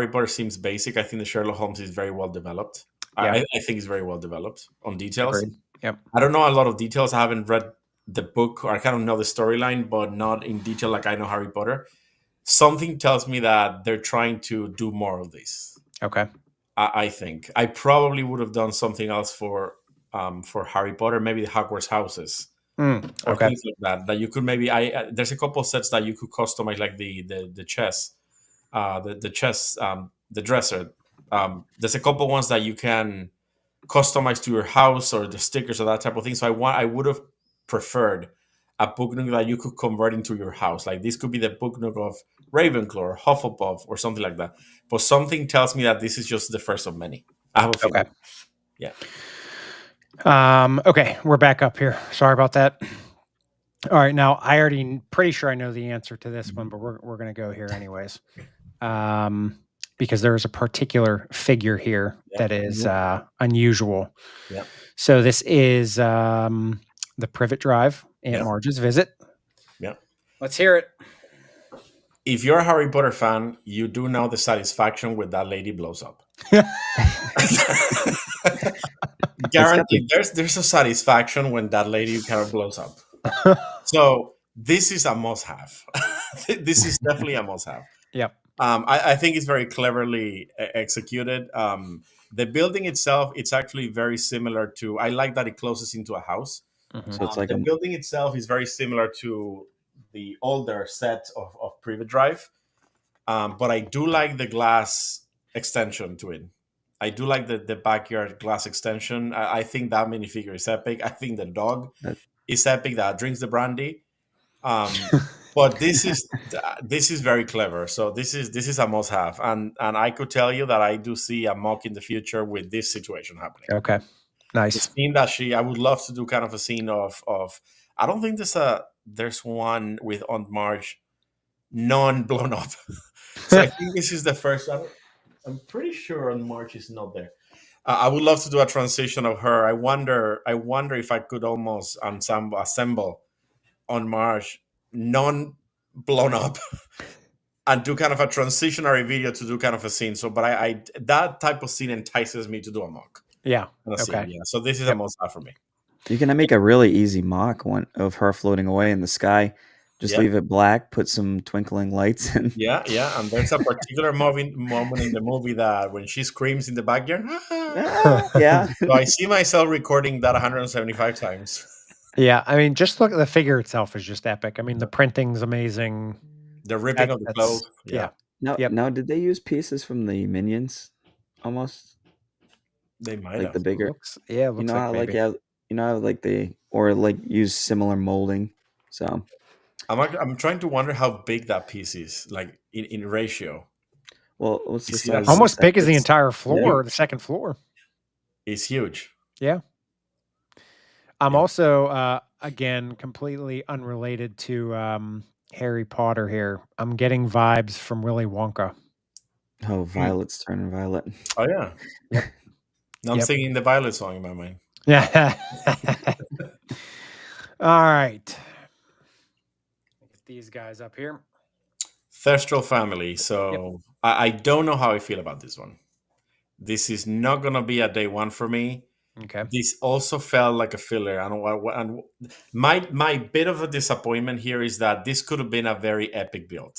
Potter seems basic. I think the Sherlock Holmes is very well developed. Yeah. I think it's very well developed on details. Agreed. Yep. I don't know a lot of details. I haven't read the book, or I kind of know the storyline, but not in detail like I know Harry Potter. Something tells me that they're trying to do more of this. Okay. I think I probably would have done something else for Harry Potter, maybe the Hogwarts houses. Or things like that you could maybe there's a couple of sets that you could customize, like the chess, the dresser. There's a couple ones that you can customize to your house, or the stickers or that type of thing. So I would have preferred a book nook that you could convert into your house. Like this could be the book nook of Ravenclaw or Hufflepuff or something like that. But something tells me that this is just the first of many. I have a feeling. Okay. Yeah. Okay, we're back up here. Sorry about that. All right, now pretty sure I know the answer to this one, but we're going to go here anyways. Because there is a particular figure here that is unusual. Yeah. So this is the Privet Drive, Aunt Marge's Visit. Yeah. Let's hear it. If you're a Harry Potter fan, you do know the satisfaction when that lady blows up. Guaranteed, there's a satisfaction when that lady kind of blows up. So this is a must-have. This is definitely a must-have. Yep. I think it's very cleverly executed. The building itself, it's actually very similar to. I like that it closes into a house. Mm-hmm. So it's like the building itself is very similar to the older set of Privet Drive, but I do like the glass extension to it. I do like the backyard glass extension. I think that minifigure is epic. I think the dog is epic that drinks the brandy. But this is very clever. So this is a must have, and I could tell you that I do see a mock in the future with this situation happening. Okay, The nice. scene that I would love to do kind of a scene of I don't think there's one with Aunt Marge non blown up. So I think this is the first. I'm pretty sure Aunt Marge is not there. I would love to do a transition of her. I wonder if I could almost assemble on March non blown up and do kind of a transitionary video to do kind of a scene. So, but I that type of scene entices me to do a mock. Yeah. A scene, Okay. yeah. So this is a must have for me. You can make a really easy mock one of her floating away in the sky. Just leave it black, put some twinkling lights in. Yeah. And there's a particular moment in the movie that when she screams in the backyard. Yeah. So I see myself recording that 175 times. Yeah, I mean, just look at the figure itself is just epic. I mean, the printing's amazing. The ripping of the clothes. Yeah. Now, did they use pieces from the Minions? Almost. They might like have the bigger. Looks like how maybe. like they use similar molding. So I'm trying to wonder how big that piece is, like in ratio. Well, what's the size? Almost big as the entire floor, the second floor. It's huge. Yeah. I'm also again completely unrelated to Harry Potter here. I'm getting vibes from Willy Wonka. Oh, Violet's turning violet. Oh yeah. Yep. Now I'm singing the Violet song in my mind. Yeah. All right. Get these guys up here. Thestral family. So I don't know how I feel about this one. This is not gonna be a day one for me. Okay. This also felt like a filler. And my bit of a disappointment here is that this could have been a very epic build.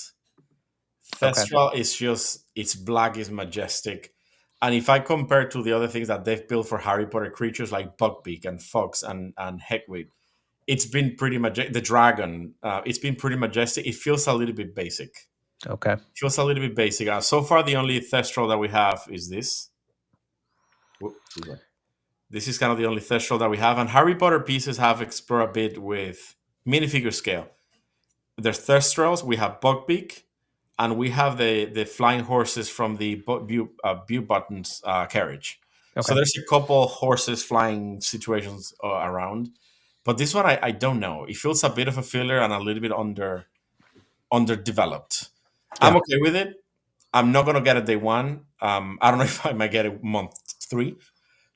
Thestral is just, it's black, it's majestic. And if I compare to the other things that they've built for Harry Potter creatures like Buckbeak and Fox and Hedwig, it's been pretty majestic. The dragon, it's been pretty majestic. It feels a little bit basic. Okay. It feels a little bit basic. So far, the only Thestral that we have is this. This is kind of the only Thestral that we have. And Harry Potter pieces have explored a bit with minifigure scale. There's Thestrals, we have Buckbeak, and we have the flying horses from the Buttons carriage. Okay. So there's a couple horses flying situations around. But this one, I don't know. It feels a bit of a filler and a little bit underdeveloped. Yeah. I'm okay with it. I'm not going to get it day one. I don't know if I might get it month 3,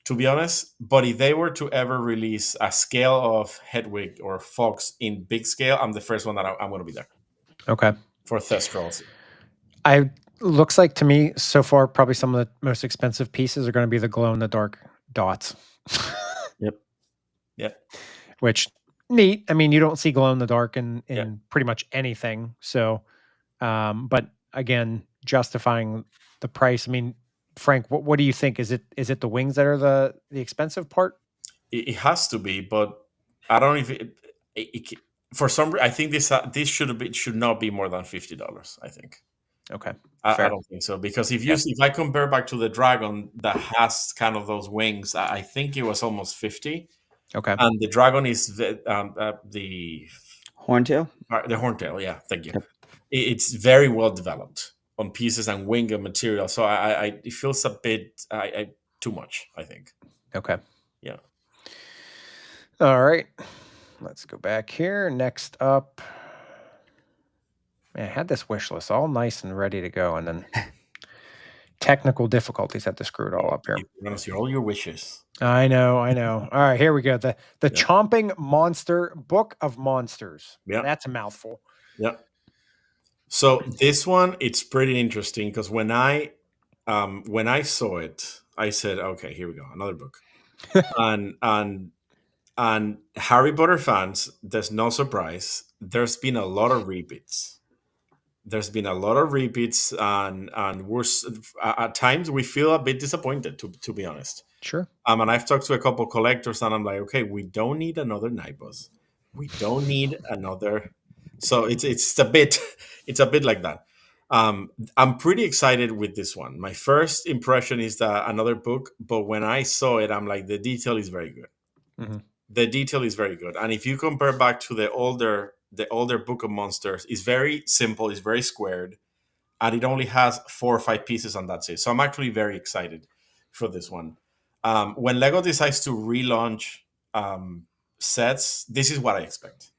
to be honest. But if they were to ever release a scale of Hedwig or Fox in big scale, I'm the first one that I'm going to be there. Okay. For Thestrals. Looks like to me so far, probably some of the most expensive pieces are going to be the glow-in-the-dark dots. Yep. Which, neat. I mean, you don't see glow-in-the-dark in pretty much anything. So, but again, justifying the price. I mean, Frank, what do you think? Is it the wings that are the expensive part? It has to be, but I don't know if it for some reason, I think this should not be more than $50. I think. Okay, I don't think so, because if I compare back to the dragon that has kind of those wings, I think it was almost 50. Okay, and the dragon is the horntail. The horntail, yeah. Thank you. Yep. It's very well developed on pieces and wing and material, so it feels a bit too much, I think. Okay. Yeah. All right. Let's go back here. Next up, man, I had this wish list all nice and ready to go, and then technical difficulties had to screw it all up here. You're gonna see all your wishes. I know. All right, here we go. The Chomping Monster Book of Monsters. Yeah, that's a mouthful. Yeah. So this one, it's pretty interesting because when I saw it, I said, "Okay, here we go, another book." and Harry Potter fans, there's no surprise. There's been a lot of repeats. And we're at times we feel a bit disappointed, to be honest. Sure. And I've talked to a couple collectors, and I'm like, okay, we don't need another Nightbus. We don't need another. So it's a bit like that. I'm pretty excited with this one. My first impression is that another book, but when I saw it, I'm like, the detail is very good. Mm-hmm. The detail is very good, and if you compare back to the older the older Book of Monsters, is very simple, it's very squared, and it only has 4 or 5 pieces, and that's it. So I'm actually very excited for this one. When Lego decides to relaunch sets, this is what I expect.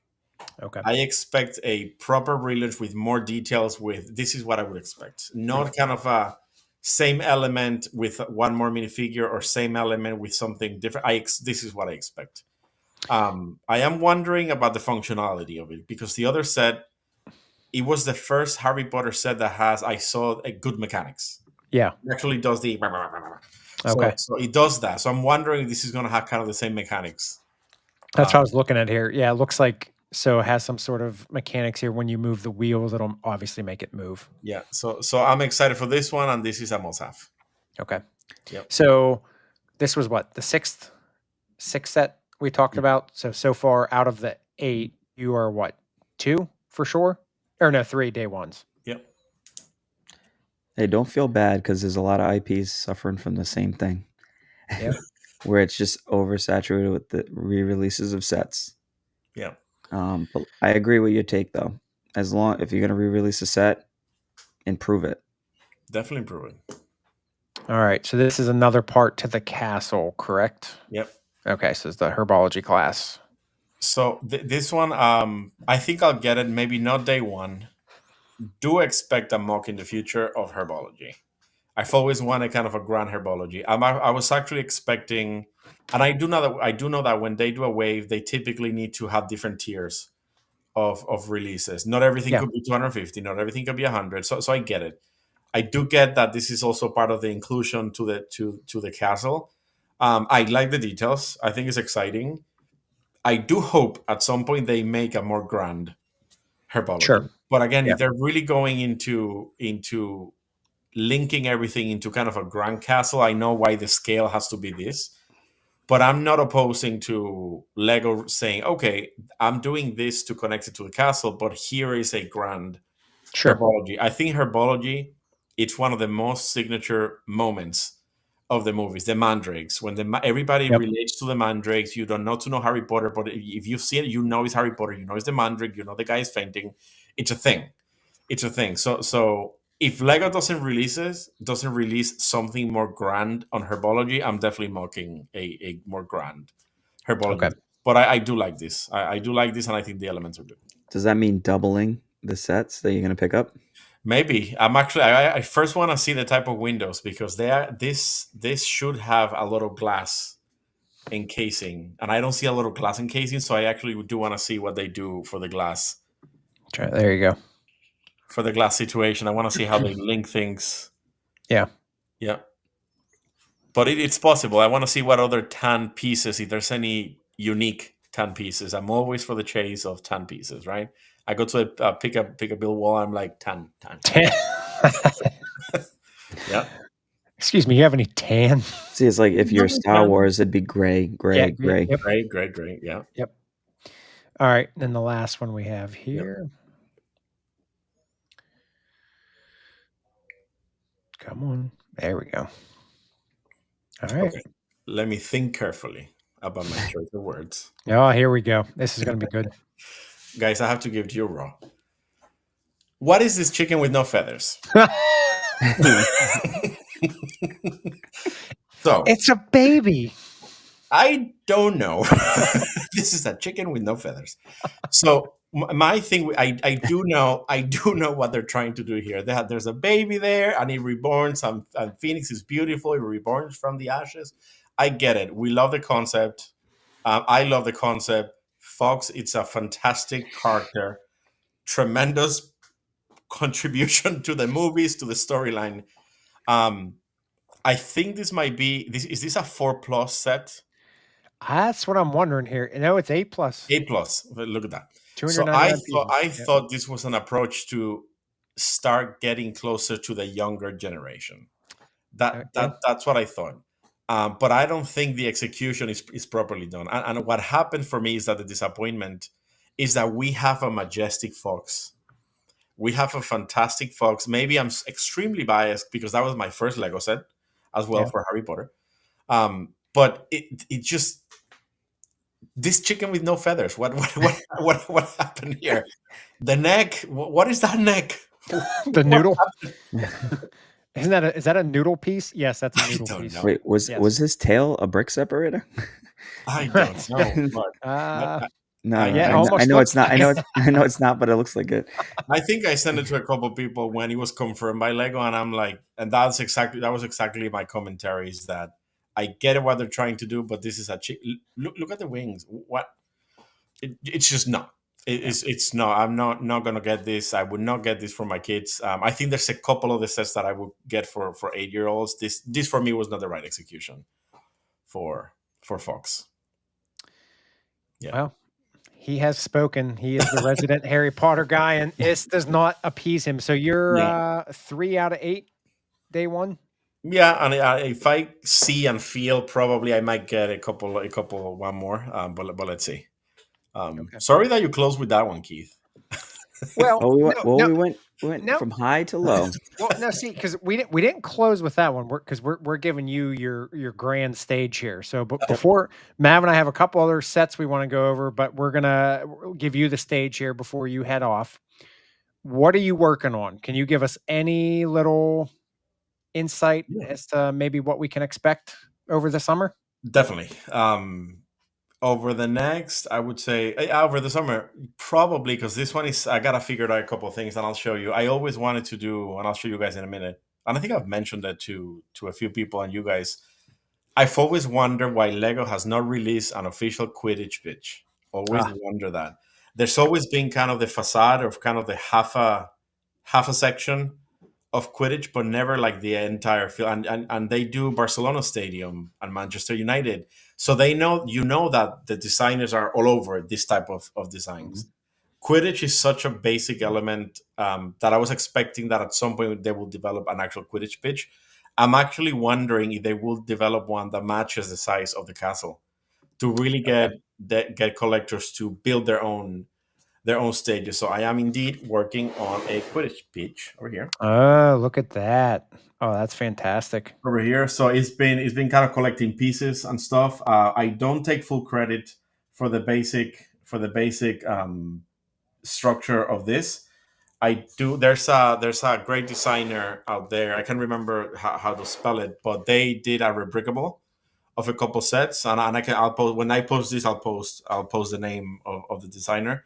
Okay. I expect a proper relaunch with more details. This is what I would expect, not kind of a same element with one more minifigure or same element with something different. This is what I expect. I am wondering about the functionality of it, because the other set, it was the first Harry Potter set that I saw a good mechanics. Yeah. It actually does the Okay. so it does that. So I'm wondering if this is going to have kind of the same mechanics. That's what I was looking at here. Yeah, it looks like so it has some sort of mechanics here. When you move the wheels, it'll obviously make it move. Yeah. So I'm excited for this one, and this is a must-have. Okay. Yep. So this was what, the sixth set we talked about. So far out of the 8, you are what, 2 for sure, or no, 3 day ones. Yep. Hey, don't feel bad, because there's a lot of IPs suffering from the same thing. Yeah. Where it's just oversaturated with the re-releases of sets. Yeah. But I agree with your take, though. If you're gonna re-release a set, improve it. Definitely improve it. All right. So this is another part to the castle, correct? Yep. Okay. So it's the herbology class. So this one, I think I'll get it. Maybe not day one. Do expect a mock in the future of herbology. I've always wanted kind of a grand herbology. I was actually expecting, and I do know that when they do a wave, they typically need to have different tiers of releases. Not everything could be 250. Not everything could be 100. So I get it. I do get that this is also part of the inclusion to the castle. I like the details. I think it's exciting. I do hope at some point they make a more grand herbology. Sure. But again, if they're really going into linking everything into kind of a grand castle, I know why the scale has to be this. But I'm not opposing to Lego saying, okay, I'm doing this to connect it to the castle, but here is a grand herbology. I think herbology, it's one of the most signature moments of the movies, the mandrakes. When everybody relates to the mandrakes, you don't know to know Harry Potter, but if you see it, you know it's Harry Potter, you know it's the mandrake, you know the guy is fainting. It's a thing. It's a thing. So if Lego doesn't release something more grand on herbology, I'm definitely mocking a more grand herbology. Okay. But I do like this. I do like this, and I think the elements are good. Does that mean doubling the sets that you're going to pick up? Maybe. I'm actually. I first want to see the type of windows, because this should have a lot of glass encasing, and I don't see a lot of glass encasing, so I actually do want to see what they do for the glass. Okay, there you go. For the glass situation, I want to see how they link things. Yeah. But it's possible. I want to see what other tan pieces, if there's any unique tan pieces. I'm always for the chase of tan pieces, right? I go to pick a bill wall. I'm like tan. Yeah. Excuse me. You have any tan? See, it's like if you're Star Wars, it'd be gray. Yep. Gray. Yeah. Yep. All right. Then the last one we have here. Yep. Come on. There we go. All right. Okay. Let me think carefully about my choice of words. Oh, here we go. This is going to be good. Guys, I have to give it to you raw. What is this chicken with no feathers? So it's a baby. I don't know. This is a chicken with no feathers. So my thing, I do know what they're trying to do here. There's a baby there, and he reborns. And Phoenix is beautiful. He reborns from the ashes. I get it. We love the concept. I love the concept. Fox, it's a fantastic character. Tremendous contribution to the movies, to the storyline. I think this might be is this a 4+ set? That's what I'm wondering here. No, it's 8+. 8+. Look at that. So 299 I thought this was an approach to start getting closer to the younger generation. That's what I thought. But I don't think the execution is properly done. And what happened for me is that the disappointment is that we have a majestic Fox. We have a fantastic Fox. Maybe I'm extremely biased because that was my first Lego set as well for Harry Potter. But it just, this chicken with no feathers. What happened here? The neck. What is that neck? The noodle. Is that a noodle piece? Yes, that's a I noodle don't piece. know. Wait, was his tail a brick separator? I don't know. No, yeah, I know it's not. I know it's not, but it looks like it. I think I sent it to a couple of people when it was confirmed by Lego, and I'm like, and that was exactly my commentary, is that I get what they're trying to do, but this is look at the wings. What? It's just not. It's no. I'm not gonna get this. I would not get this for my kids. I think there's a couple of the sets that I would get for 8-year-olds. This for me was not the right execution for Fox. Yeah. Well, he has spoken. He is the resident Harry Potter guy, and this does not appease him. So you're 3 out of 8 day one. Yeah, and if I see and feel, probably I might get a couple, one more. But let's see. Okay. Sorry that you closed with that one, Keith. Well, we went from high to low. Well, no, see, because we didn't close with that one, because we're giving you your grand stage here. So, but before Mav and I have a couple other sets we want to go over, but we're gonna give you the stage here before you head off. What are you working on? Can you give us any little insight as to maybe what we can expect over the summer? Definitely. Over the next, I would say, over the summer, probably, because this one is, I got to figure out a couple of things, and I'll show you. I always wanted to do, and I'll show you guys in a minute, and I think I've mentioned that to a few people and you guys. I've always wondered why Lego has not released an official Quidditch pitch. Always wonder that. There's always been kind of the facade of kind of the half a section of Quidditch, but never like the entire field. And they do Barcelona Stadium and Manchester United. So they know, that the designers are all over this type of designs. Mm-hmm. Quidditch is such a basic element that I was expecting that at some point they will develop an actual Quidditch pitch. I'm actually wondering if they will develop one that matches the size of the castle to really get collectors to build their own stages. So I am indeed working on a Quidditch pitch over here. Oh, look at that! Oh, that's fantastic. Over here. So it's been kind of collecting pieces and stuff. I don't take full credit for the basic structure of this. I do. There's a great designer out there. I can't remember how to spell it, but they did a rebrickable of a couple sets, and I'll post, when I post this. I'll post the name of the designer.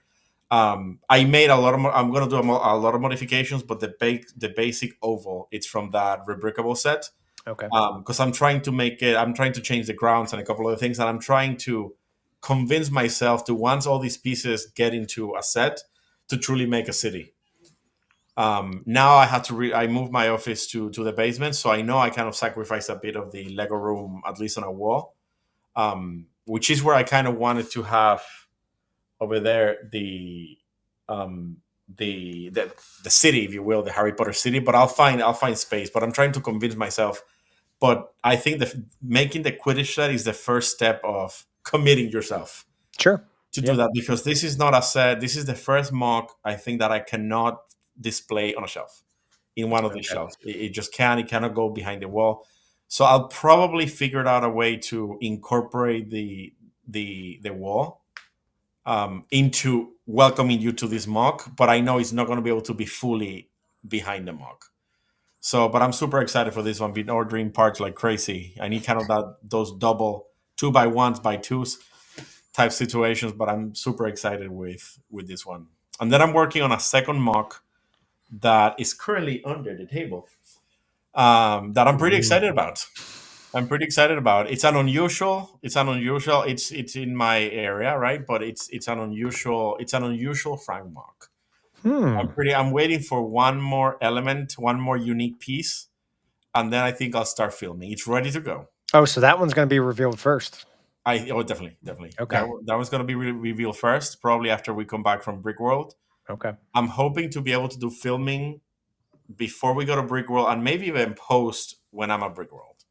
I made a lot of. I'm gonna do a lot of modifications, but the basic oval, it's from that rebrickable set. Okay. Because I'm trying to make it. I'm trying to change the grounds and a couple other things, and I'm trying to convince myself to, once all these pieces get into a set, to truly make a city. Now I had to I moved my office to the basement, so I know I kind of sacrificed a bit of the Lego room, at least on a wall, which is where I kind of wanted to have over there the city, if you will, the Harry Potter city. But I'll find space. But I'm trying to convince myself. But I think making the Quidditch set is the first step of committing yourself. Sure. To do that, because this is not a set. This is the first mock, I think, that I cannot display on a shelf, in one of these shelves. It just it cannot go behind the wall. So I'll probably figure out a way to incorporate the wall into welcoming you to this mock, but I know it's not going to be able to be fully behind the mock. So, but I'm super excited for this one. Been ordering parts like crazy. I need kind of those double 2x1s by 2s type situations, but I'm super excited with this one. And then I'm working on a second mock that is currently under the table, that I'm pretty excited about. It's an unusual. It's in my area, right? But it's an unusual Frank mock. I'm waiting for one more element, one more unique piece, and then I think I'll start filming. It's ready to go. Oh, so that one's going to be revealed first. Definitely. Okay. That one's going to be revealed first, probably after we come back from Brick World. Okay. I'm hoping to be able to do filming before we go to Brick World, and maybe even post when I'm at Brick World.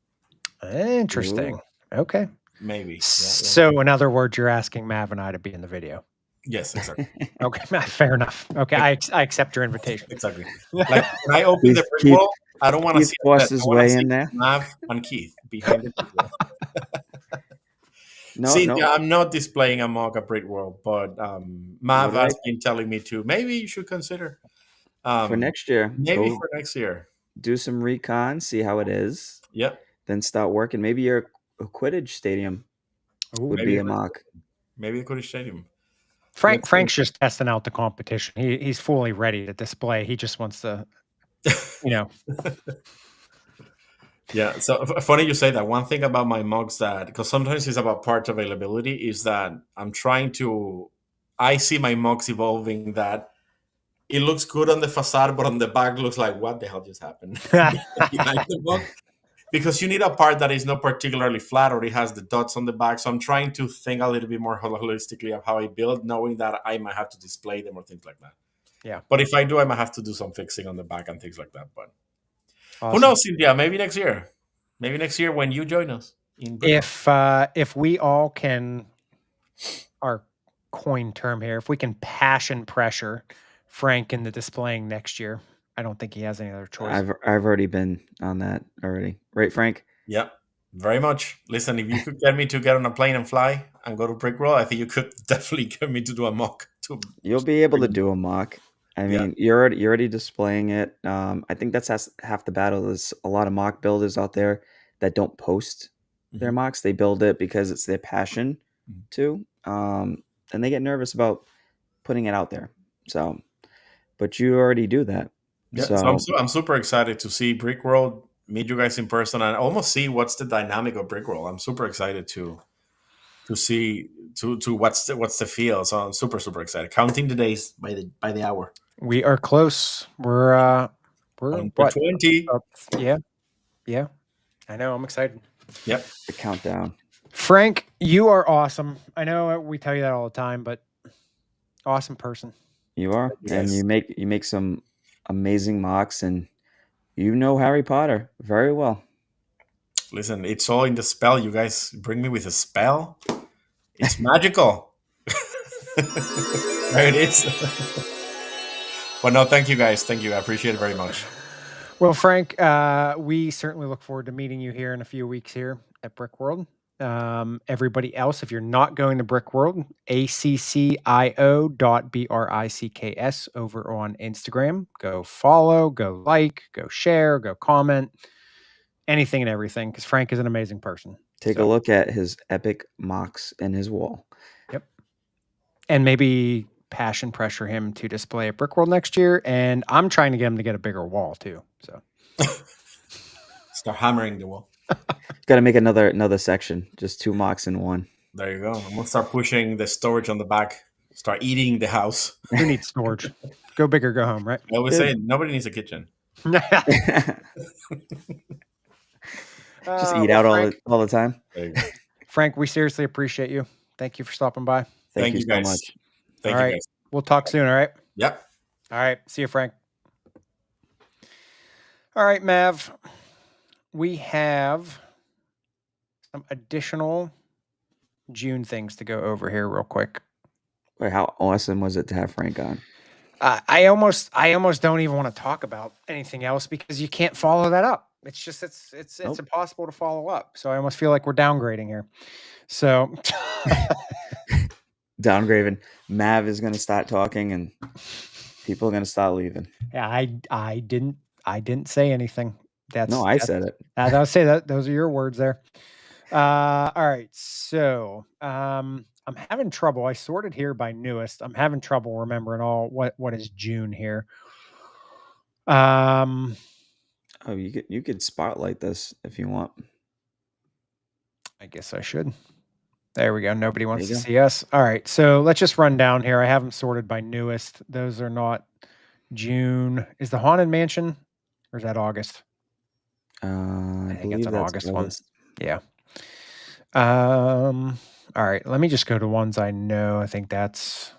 Interesting. Ooh. Okay. Maybe. Yeah. So, in other words, you're asking Mav and I to be in the video. Yes, exactly. Okay, fair enough. Okay, I accept your invitation. Exactly. Like when I open the Brick World, I don't want to see his way in there. Mav and Keith behind the Brick World. Yeah, I'm not displaying a mock at Brick World, but Mav has been telling me to. Maybe you should consider for next year. Maybe for next year, do some recon, see how it is. Yep. Then start working. Maybe your Quidditch stadium would be a mock. Maybe a Quidditch stadium. Frank's just testing out the competition. He's fully ready to display. He just wants to, Yeah. So funny you say that. One thing about my mugs because sometimes it's about part availability, is that I see my mugs evolving, that it looks good on the facade, but on the back looks like, what the hell just happened behind the mug? Because you need a part that is not particularly flat, or it has the dots on the back. So I'm trying to think a little bit more holistically of how I build, knowing that I might have to display them or things like that. Yeah. But if I do, I might have to do some fixing on the back and things like that. But who knows, Cynthia? Maybe next year. Maybe next year when you join us. If we all can, our coin term here, if we can passion pressure Frank into displaying next year, I don't think he has any other choice. I've already been on that already. Right, Frank? Yep. Very much. Listen, if you could get me to get on a plane and fly and go to Brick World, I think you could definitely get me to do a mock. You'll be able to do a mock. I mean, you're already displaying it. I think that's half the battle. There's a lot of mock builders out there that don't post their mocks. They build it because it's their passion too. And they get nervous about putting it out there. So, but you already do that. Yeah, so I'm super excited to see Brick World, meet you guys in person, and almost see what's the dynamic of Brick World. I'm super excited to see what's the feel. So I'm super excited. Counting the days by the hour. We are close. We're what? 20. Yeah. I know. I'm excited. Yep. The countdown. Frank, you are awesome. I know we tell you that all the time, but awesome person. You are, and you make some amazing mocks, and you know Harry Potter very well. Listen, it's all in the spell. You guys bring me with a spell. It's magical. There it is. But no, thank you guys. Thank you. I appreciate it very much. Well, Frank, we certainly look forward to meeting you here in a few weeks here at Brick World. Everybody else, if you're not going to Brick World, accio.bricks over on Instagram. Go follow, go like, go share, go comment, anything and everything, because Frank is an amazing person. Take a look at his epic mocks in his wall. Yep. And maybe passion pressure him to display at Brick World next year. And I'm trying to get him to get a bigger wall too. So start hammering the wall. Got to make another section, just 2 mocks in one. There you go. I'm gonna start pushing the storage on the back. Start eating the house. Who needs storage? Go big or go home, right? I always say nobody needs a kitchen. Just eat out Frank, all the time. Frank, we seriously appreciate you. Thank you for stopping by. Thank you so much. Thank you guys. We'll talk soon, all right? Yep. All right. See you, Frank. All right, Mav. We have some additional June things to go over here real quick. Wait, how awesome was it to have Frank on? I almost don't even want to talk about anything else because you can't follow that up. It's just it's impossible to follow up. So I almost feel like we're downgrading here. So downgrading. Mav is going to start talking and people are going to start leaving. Yeah, I didn't say anything. I said it. I'll say that those are your words there. All right. So I'm having trouble. I sorted here by newest. I'm having trouble remembering all what is June here. Oh, you could spotlight this if you want. I guess I should. There we go. Nobody wants to see us. All right. So let's just run down here. I have them sorted by newest. Those are not June. Is the Haunted Mansion or is that August? I think it's an August one. Yeah. All right. Let me just go to ones I know. I think that's.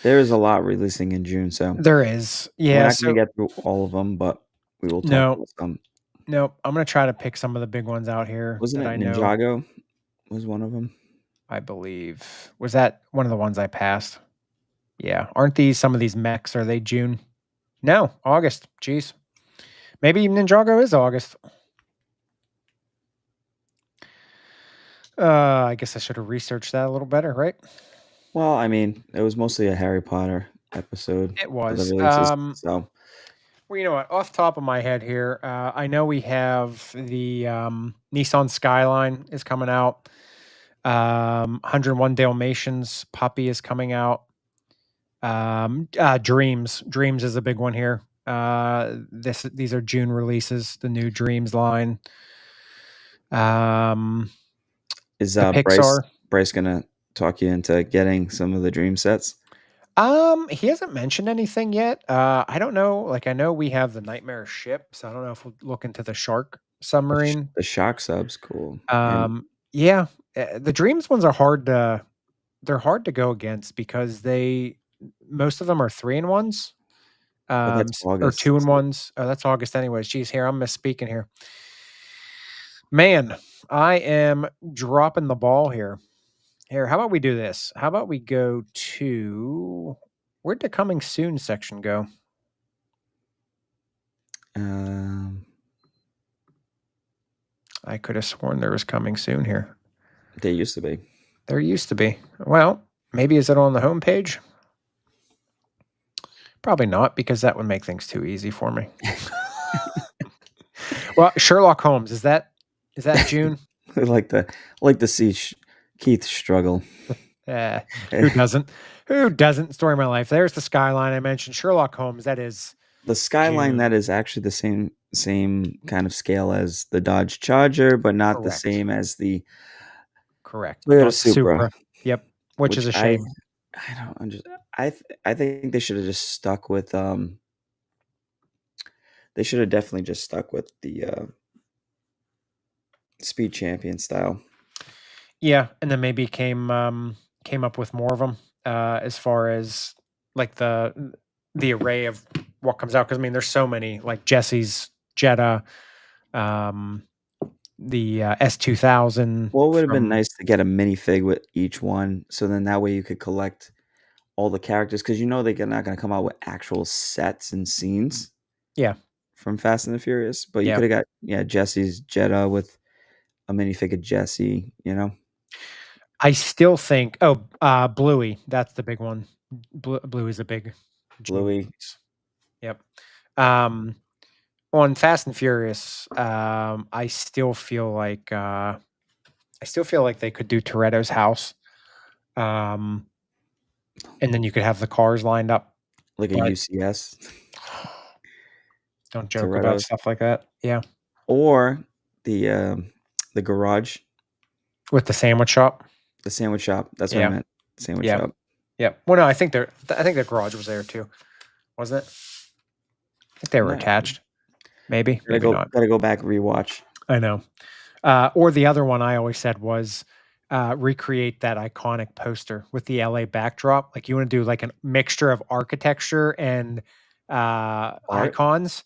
There is a lot releasing in June, so there is. Yeah. We're not going to get through all of them, but we will talk about some. No, I'm going to try to pick some of the big ones out here. Wasn't it Ninjago? Was one of them? I believe. Was that one of the ones I passed? Yeah. Aren't these some of these mechs? Are they June? No, August. Jeez. Maybe Ninjago is August. I guess I should have researched that a little better, right? Well, I mean, it was mostly a Harry Potter episode It for the was. releases, so Well, you know what? Off the top of my head here, I know we have the Nissan Skyline is coming out. 101 Dalmatians puppy is coming out. Dreams is a big one here. These are June releases. The new Dreams line. is The Pixar. Bryce gonna talk you into getting some of the dream sets? He hasn't mentioned anything yet. I don't know. Like I know we have the Nightmare ship, so I don't know if we'll look into the Shark submarine. The shock sub's cool. Yeah, the Dreams ones are hard to they're hard to go against because most of them are 3-in-1s. That's Or August. 2-in-1s. Oh, that's August anyways. Geez, here I'm misspeaking here. Man, I am dropping the ball here. Here, how about we do this? How about we go to where'd the coming soon section go? I could have sworn there was coming soon here. There used to be. There used to be. Well, maybe is it on the homepage? Probably not, because that would make things too easy for me. Well, Sherlock Holmes, is that June? I like to see Keith struggle. Who doesn't? Who doesn't? Story of my life. There's the Skyline I mentioned. Sherlock Holmes, that is the Skyline. June. That is actually the same kind of scale as the Dodge Charger, but not the same as the Toyota Supra. Yep, which is a shame. I don't understand. I think they should have just stuck with they should have definitely just stuck with the Speed Champion style. Yeah, and then maybe came up with more of them as far as like the array of what comes out, because I mean there's so many, like Jesse's Jetta, the S2000. Well, it would have been nice to get a minifig with each one, so then that way you could collect all the characters, because you know they're not going to come out with actual sets and scenes. Yeah. From Fast and the Furious, but you could have got Jesse's Jetta with a minifig of Jesse. You know, I still think Bluey. That's the big one. Bluey's a big Bluey. Yep. On Fast and Furious, I still feel like they could do Toretto's house. And then you could have the cars lined up like a UCS. Don't joke about stuff like that. Yeah. Or the garage with the sandwich shop. The sandwich shop. That's what I meant. Sandwich shop. Yep. Well, no, I think the garage was there too, wasn't it? I think they were attached. Maybe. Maybe not. Gotta go back rewatch. I know. Or the other one I always said was recreate that iconic poster with the LA backdrop. Like you want to do like a mixture of architecture and icons.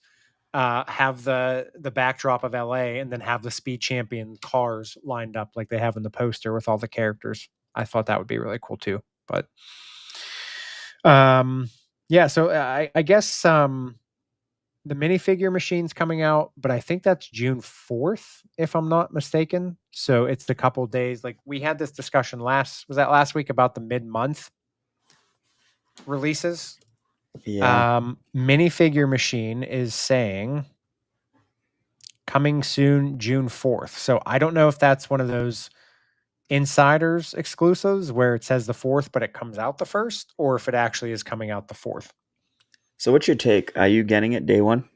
Have the backdrop of LA and then have the Speed Champion cars lined up like they have in the poster with all the characters. I thought that would be really cool too. But yeah, so I guess the minifigure machine's coming out, but I think that's June 4th, if I'm not mistaken. So it's a couple days. Like we had this discussion last week about the mid-month releases. Yeah. Minifigure machine is saying coming soon, June 4th. So I don't know if that's one of those insiders exclusives where it says the 4th, but it comes out the 1st, or if it actually is coming out the 4th. So what's your take? Are you getting it day one?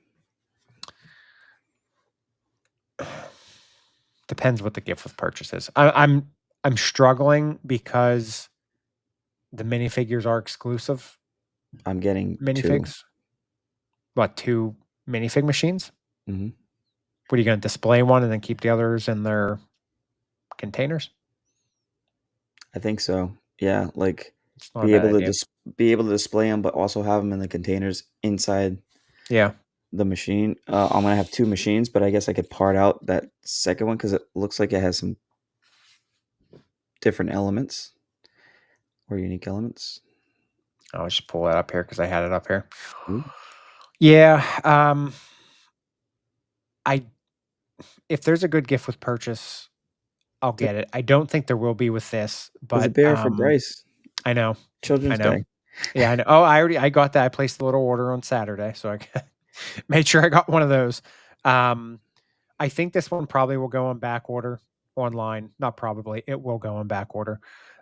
Depends what the gift with purchase is. I'm struggling because the minifigures are exclusive. I'm getting minifigs. 2. What, 2 minifig machines? Mm-hmm. What are you going to display one and then keep the others in their containers? I think so. Yeah, like be able to display them, but also have them in the containers inside. Yeah. The machine. I'm gonna have 2 machines, but I guess I could part out that second one because it looks like it has some different elements or unique elements. I'll just pull that up here because I had it up here. Ooh. Yeah. If there's a good gift with purchase, I'll get it. I don't think there will be with this, There's a but bear for Bryce. I know. Children's Day. Yeah, I know. Oh, I got that. I placed a little order on Saturday, so I made sure I got one of those. I think this one probably will go on back order online. Not probably. It will go on back order.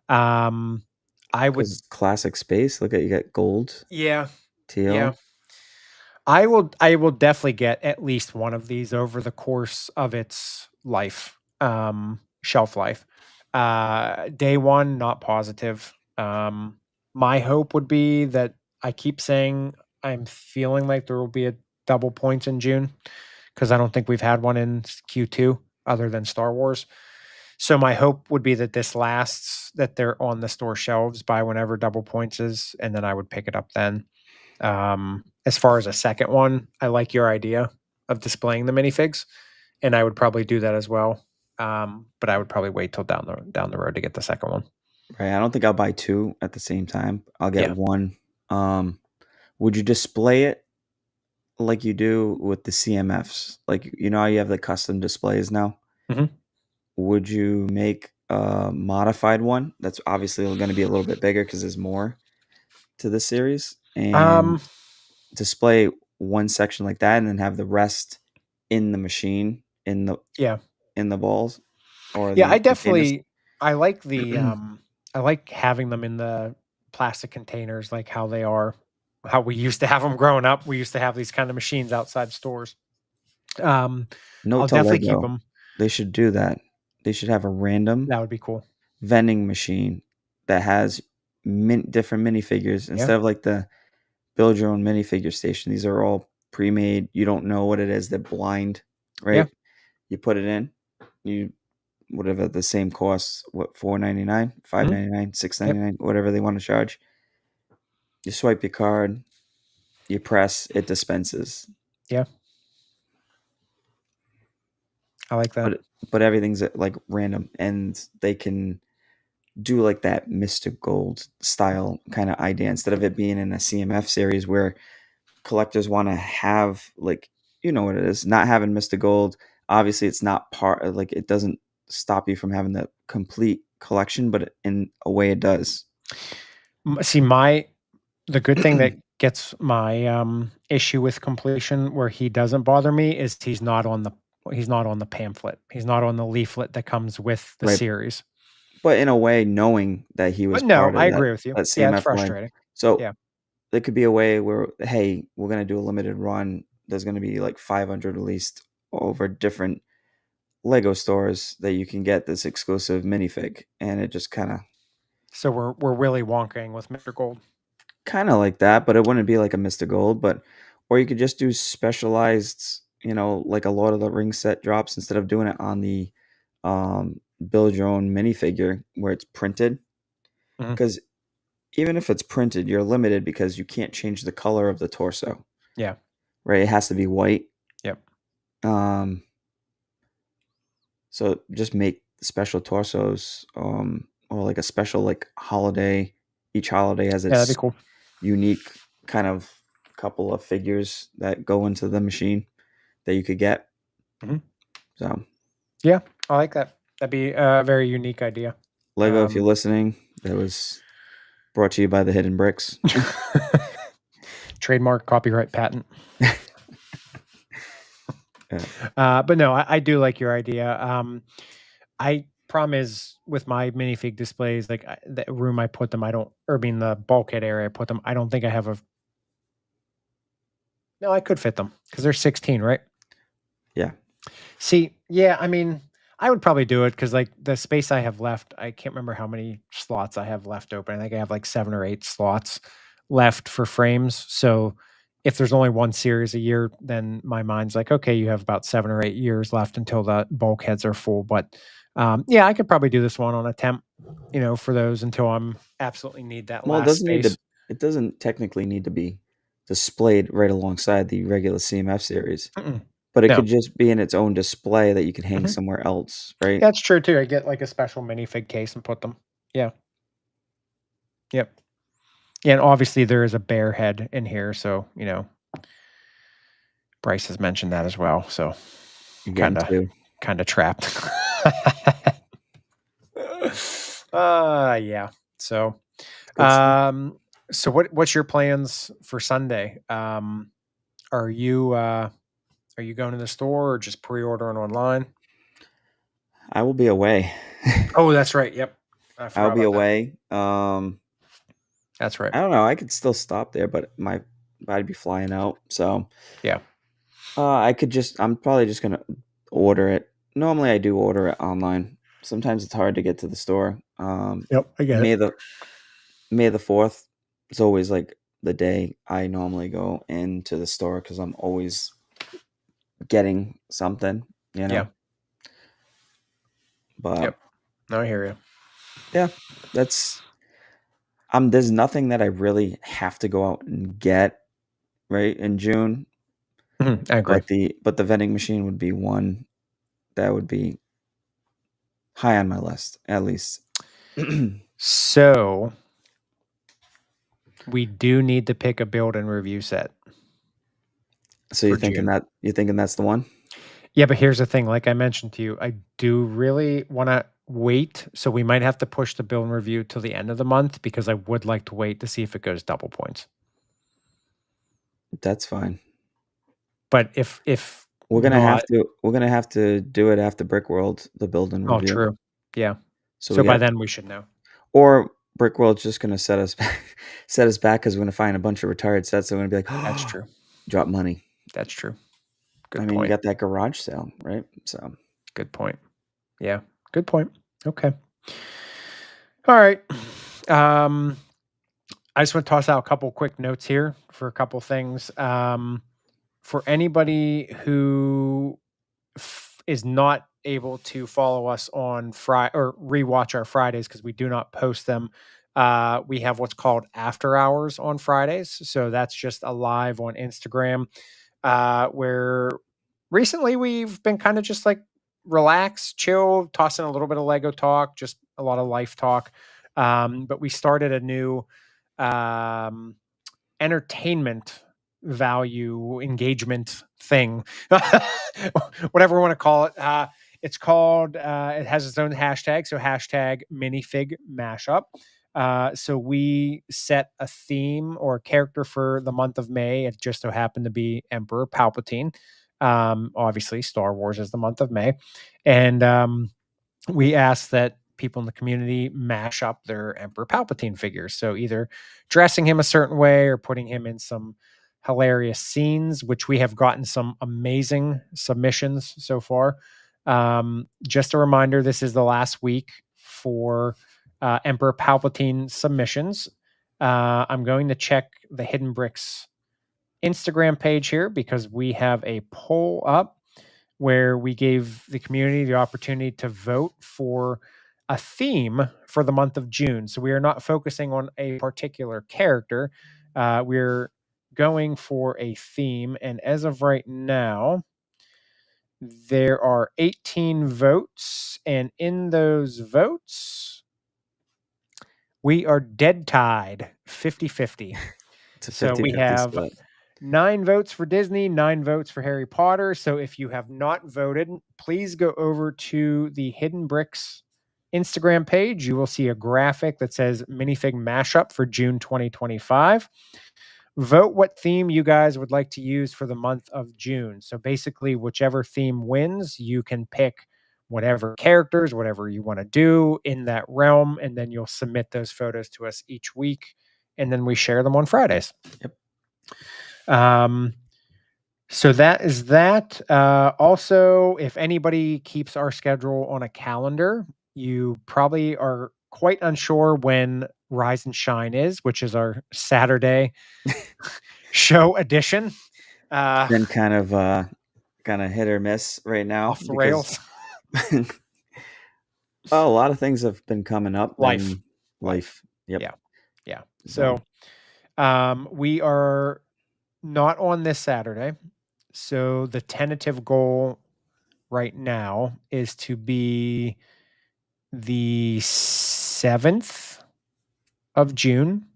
I would classic space. Look at, you got gold. Yeah. Teal. Yeah. I will definitely get at least one of these over the course of its life, shelf life. Day one, not positive. My hope would be that I keep saying I'm feeling like there will be a double points in June because I don't think we've had one in Q2 other than Star Wars. So my hope would be that this lasts, that they're on the store shelves by whenever double points is, and then I would pick it up then. As far as a second one, I like your idea of displaying the minifigs, and I would probably do that as well. But I would probably wait till down the road to get the second one. Right. I don't think I'll buy two at the same time. I'll get one. Would you display it like you do with the CMFs? Like, you know how you have the custom displays now? Mm-hmm. Would you make a modified one that's obviously going to be a little bit bigger because there's more to the series, and display one section like that and then have the rest in the machine in the balls? Or I definitely I like the I like having them in the plastic containers, like how they are, how we used to have them growing up. We used to have these kind of machines outside stores. I'll definitely keep them. They should do that. They should have a random, that would be cool, vending machine that has different minifigures instead of like the build your own minifigure station. These are all pre-made. You don't know what it is. They're blind, right? Yeah. You put it in, you whatever the same costs, what, $4.99, $5.99, $6.99, whatever they want to charge. You swipe your card, you press, it dispenses. Yeah. I like that. But everything's like random, and they can do like that Mr. Gold style kind of idea instead of it being in a CMF series where collectors want to have, like, you know what it is, not having Mr. Gold. Obviously, it's not part of, like, it doesn't stop you from having the complete collection, but in a way it does. See, the good thing that gets my issue with completion where he doesn't bother me is he's not on the pamphlet. He's not on the leaflet that comes with the series. But in a way, knowing that he was part of I agree with you. that CMF yeah, it's frustrating. So there could be a way where, hey, we're going to do a limited run. There's going to be like 500 released over different Lego stores that you can get this exclusive minifig, and it just kind of. So we're really wonking with Mr. Gold. Kind of like that, but it wouldn't be like a Mr. Gold, or you could just do specialized, like a Lord of the Rings set drops instead of doing it on the build your own minifigure where it's printed. Because even if it's printed, you're limited because you can't change the color of the torso. Yeah. Right? It has to be white. Yep. So just make special torsos, or like a special like holiday. Each holiday has its that'd be cool. Unique kind of couple of figures that go into the machine that you could get. So yeah, I like that. That'd be a very unique idea. Lego, if you're listening, that was brought to you by the Hidden Bricks. Trademark, copyright, patent. But no, I do like your idea. Problem is with my minifig displays, like the room I put them, the bulkhead area I put them, I don't think I have no, I could fit them because they're 16, right? Yeah. See, yeah, I mean, I would probably do it because like the space I have left, I can't remember how many slots I have left open. I think I have like 7 or 8 slots left for frames. So if there's only one series a year, then my mind's like, okay, you have about 7 or 8 years left until the bulkheads are full. But yeah, I could probably do this one on a temp, for those until I'm absolutely need that last space. It doesn't technically need to be displayed right alongside the regular CMF series. But it could just be in its own display that you could hang somewhere else, right? That's true too. I get like a special minifig case and put them. Yeah. Yep. Yeah, and obviously there is a bear head in here, so Bryce has mentioned that as well. So kind of trapped. Yeah. So, so what's your plans for Sunday? Are you going to the store or just pre-ordering online? I will be away. Oh, that's right. Yep. I I'll forgot be about that. away. That's right. I don't know. I could still stop there, but I'd be flying out. So Yeah. I'm probably just gonna order it. Normally I do order it online. Sometimes it's hard to get to the store. Yep. I get May it. the May the 4th is always like the day I normally go into the store because I'm always getting something, you know. Yeah. But Yep. No, I hear you. yeah, that's there's nothing that I really have to go out and get right in June. I agree. But the vending machine would be one that would be high on my list, at least. So we do need to pick a build and review set. So you're thinking that's the one? Yeah, but here's the thing. Like I mentioned to you, I do really want to wait. So we might have to push the build and review till the end of the month because I would like to wait to see if it goes double points. That's fine. But if we're gonna have to do it after Brick World, the build and review. true. Yeah. So by then we should know. Or Brick World's just gonna set us back because we're gonna find a bunch of retired sets. So we're gonna be like, oh, That's true. Drop money. That's true. Good I mean, point. you got that garage sale, right? So good point. Yeah. Good point. Okay. All right. I just want to toss out a couple quick notes here for a couple things. For anybody who is not able to follow us on Friday or rewatch our Fridays because we do not post them, we have what's called after hours on Fridays. So that's just a live on Instagram where recently we've been kind of just like relax, chill, tossing a little bit of Lego talk, just a lot of life talk. But we started a new entertainment value engagement thing, whatever we want to call it. It's called, it has its own hashtag. So hashtag minifig mashup. So we set a theme or character for the month of May. It just so happened to be Emperor Palpatine. Obviously, Star Wars is the month of May. And we asked that people in the community mash up their Emperor Palpatine figures. So either dressing him a certain way or putting him in some hilarious scenes, which we have gotten some amazing submissions so far. Just a reminder, this is the last week for Emperor Palpatine submissions. I'm going to check the Hidden Bricks Instagram page here because we have a poll up where we gave the community the opportunity to vote for a theme for the month of June. So we are not focusing on a particular character. We're going for a theme. And as of right now, there are 18 votes. And in those votes, we are dead tied 50-50. So we have split. 9 votes for Disney, 9 votes for Harry Potter. So if you have not voted, please go over to the Hidden Bricks Instagram page. You will see a graphic that says minifig mashup for June 2025. Vote what theme you guys would like to use for the month of June. So basically, whichever theme wins, you can pick whatever characters, whatever you want to do in that realm, and then you'll submit those photos to us each week, and then we share them on Fridays. Yep. So that is that. Also, if anybody keeps our schedule on a calendar, you probably are quite unsure when Rise and Shine is, which is our Saturday show edition. Been kind of hit or miss right now. Off the rails. A lot of things have been coming up. Life. Yep. Yeah. So we are not on this Saturday. So the tentative goal right now is to be the 7th of June,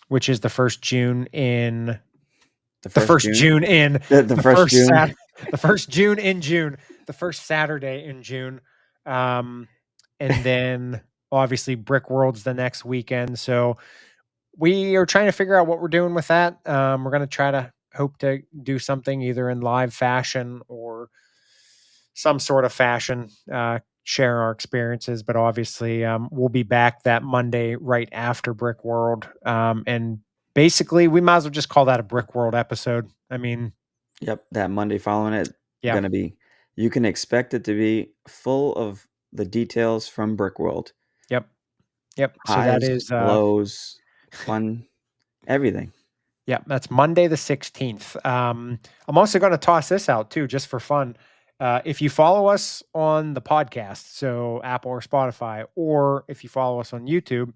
which is the first June in the first June in June, the first Saturday in June. And then obviously Brick World's the next weekend. So we are trying to figure out what we're doing with that. We're going to try to hope to do something either in live fashion or some sort of fashion, share our experiences. But obviously, we'll be back that Monday right after Brick World. And basically, we might as well just call that a Brick World episode. I mean, Yep, that Monday following it, yeah, gonna be. You can expect it to be full of the details from Brick World. yep, yep. So that Highs, is, lows, fun, everything. yeah, that's Monday the 16th. I'm also going to toss this out too, just for fun. If you follow us on the podcast, so Apple or Spotify, or if you follow us on YouTube,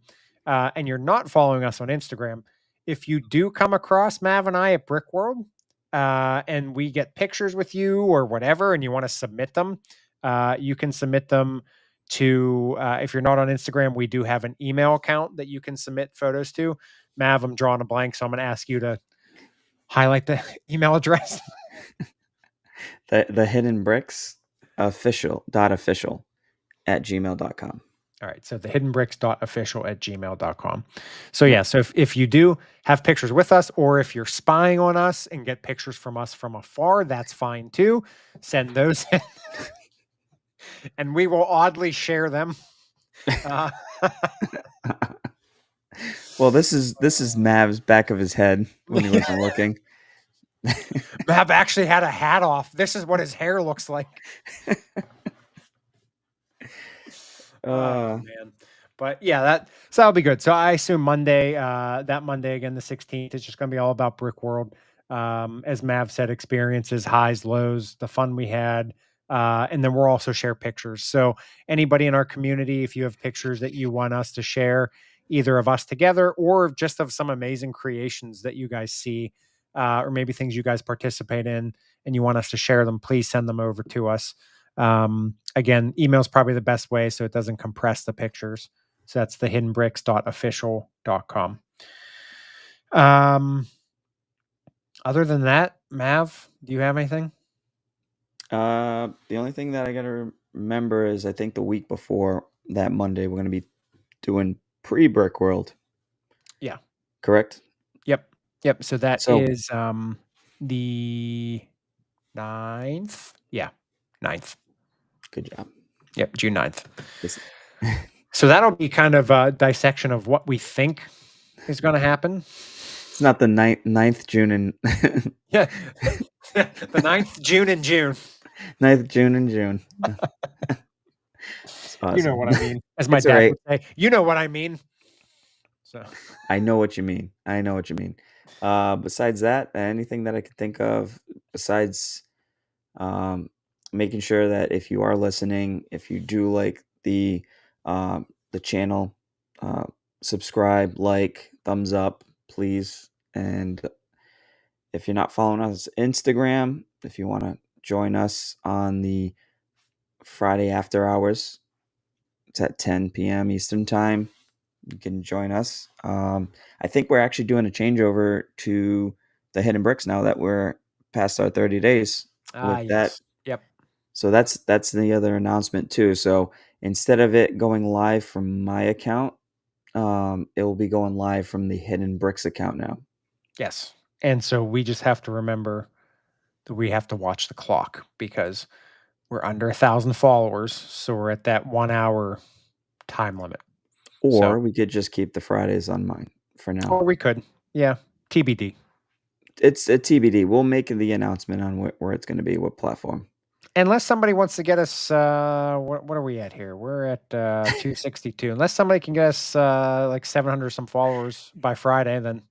and you're not following us on Instagram, if you do come across Mav and I at Brick World, and we get pictures with you or whatever, and you want to submit them, you can submit them to, if you're not on Instagram, we do have an email account that you can submit photos to. Mav, I'm drawing a blank, so I'm going to ask you to highlight the email address. The hidden bricks official at gmail.com. All right. So thehiddenbricks.official at gmail.com. So yeah. So if you do have pictures with us, or if you're spying on us and get pictures from us from afar, that's fine too. Send those in. And we will oddly share them. Well, this is Mav's back of his head when he wasn't looking. Mav actually had a hat off. This is what his hair looks like. Oh man. But yeah, so that'll be good. So I assume Monday, that Monday again, the 16th, is just going to be all about Brick World. As Mav said, experiences, highs, lows, the fun we had. And then we'll also share pictures. So anybody in our community, if you have pictures that you want us to share, either of us together or just of some amazing creations that you guys see, or maybe things you guys participate in and you want us to share them, please send them over to us. Again, email is probably the best way so it doesn't compress the pictures. So that's thehiddenbricks.official.com. Other than that, Mav, do you have anything? The only thing that I got to remember is I think the week before that Monday, we're going to be doing pre-Brick World. Yeah. Correct? Yep. So that is the 9th. Yeah. 9th. Good job. Yep. June 9th. So that'll be kind of a dissection of what we think is going to happen. It's not the 9th June and yeah. The 9th June and June. 9th June and June. Awesome. You know what I mean. As my dad would say, you know what I mean. So I know what you mean. Besides that, anything that I could think of besides making sure that if you are listening, if you do like the channel, subscribe, like, thumbs up, please. And if you're not following us on Instagram, if you want to join us on the Friday after hours, it's at 10 p.m. Eastern time. You can join us. I think we're actually doing a changeover to the Hidden Bricks now that we're past our 30 days. With that. Yep. So that's the other announcement too. So instead of it going live from my account, it will be going live from the Hidden Bricks account now. Yes. And so we just have to remember that we have to watch the clock because we're under 1,000 followers. So we're at that 1 hour time limit. Or we could just keep the Fridays on mine for now. Or we could. Yeah. TBD. It's a TBD. We'll make the announcement on where it's going to be, what platform. Unless somebody wants to get us, what are we at here? We're at 262. Unless somebody can get us like 700 some followers by Friday, then.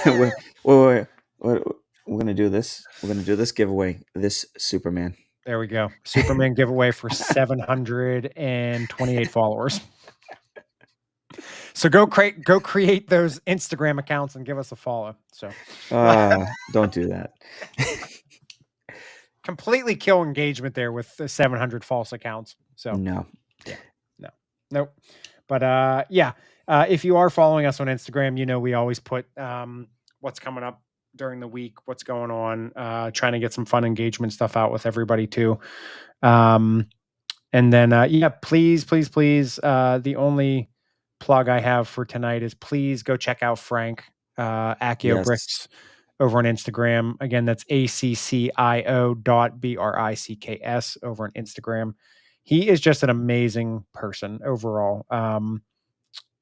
wait. We're going to do this. We're going to do this giveaway. This Superman. There we go. Superman giveaway for 728 followers. So go create those Instagram accounts and give us a follow. So don't do that. Completely kill engagement there with the 700 false accounts. So no. Yeah. Nope. But if you are following us on Instagram, we always put what's coming up during the week, what's going on, trying to get some fun engagement stuff out with everybody too. And And then, yeah, please, please, please. The only plug I have for tonight is please go check out Frank Accio Bricks over on Instagram. Again, that's accio.bricks over on Instagram. He is just an amazing person overall.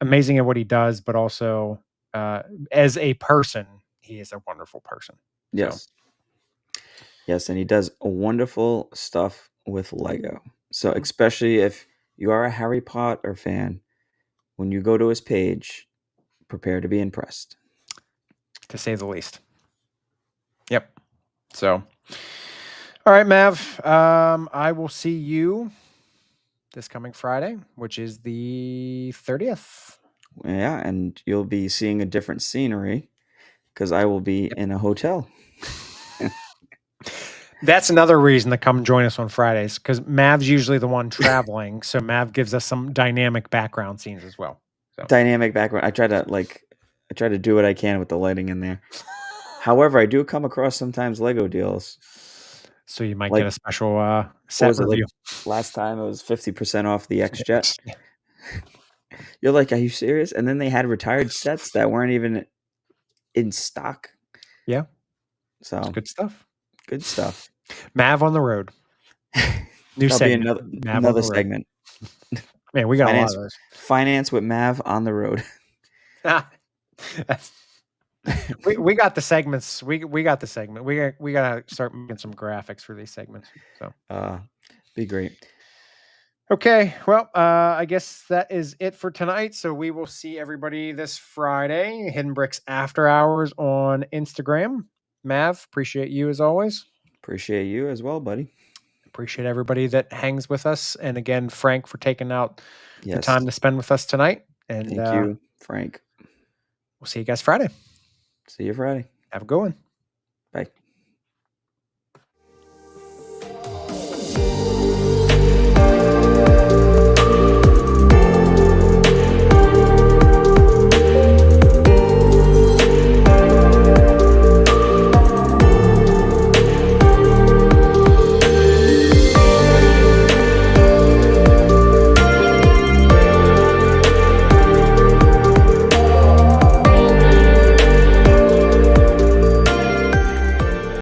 Amazing at what he does, but also as a person, he is a wonderful person. Yes. So. Yes, and he does wonderful stuff with Lego. So especially if you are a Harry Potter fan, when you go to his page, prepare to be impressed. To say the least. Yep. So, all right, Mav. I will see you this coming Friday, which is the 30th. Yeah, and you'll be seeing a different scenery because I will be in a hotel. That's another reason to come join us on Fridays, because Mav's usually the one traveling. So Mav gives us some dynamic background scenes as well. So. Dynamic background. I try to do what I can with the lighting in there. However, I do come across sometimes Lego deals. So you might get a special set review. Last time it was 50% off the X-Jet. You're like, are you serious? And then they had retired sets that weren't even in stock. Yeah. So it's good stuff. Good stuff. Mav on the road. New segment. Another segment. Man, we got a lot of those. Finance with Mav on the road. we got the segments. We got the segment. We gotta start making some graphics for these segments. So be great. Okay, well, I guess that is it for tonight. So we will see everybody this Friday. Hidden Bricks After Hours on Instagram. Mav, appreciate you as always. Appreciate you as well, buddy. Appreciate everybody that hangs with us. And again, Frank, for taking out the time to spend with us tonight. And thank you, Frank. We'll see you guys Friday. See you Friday. Have a good one.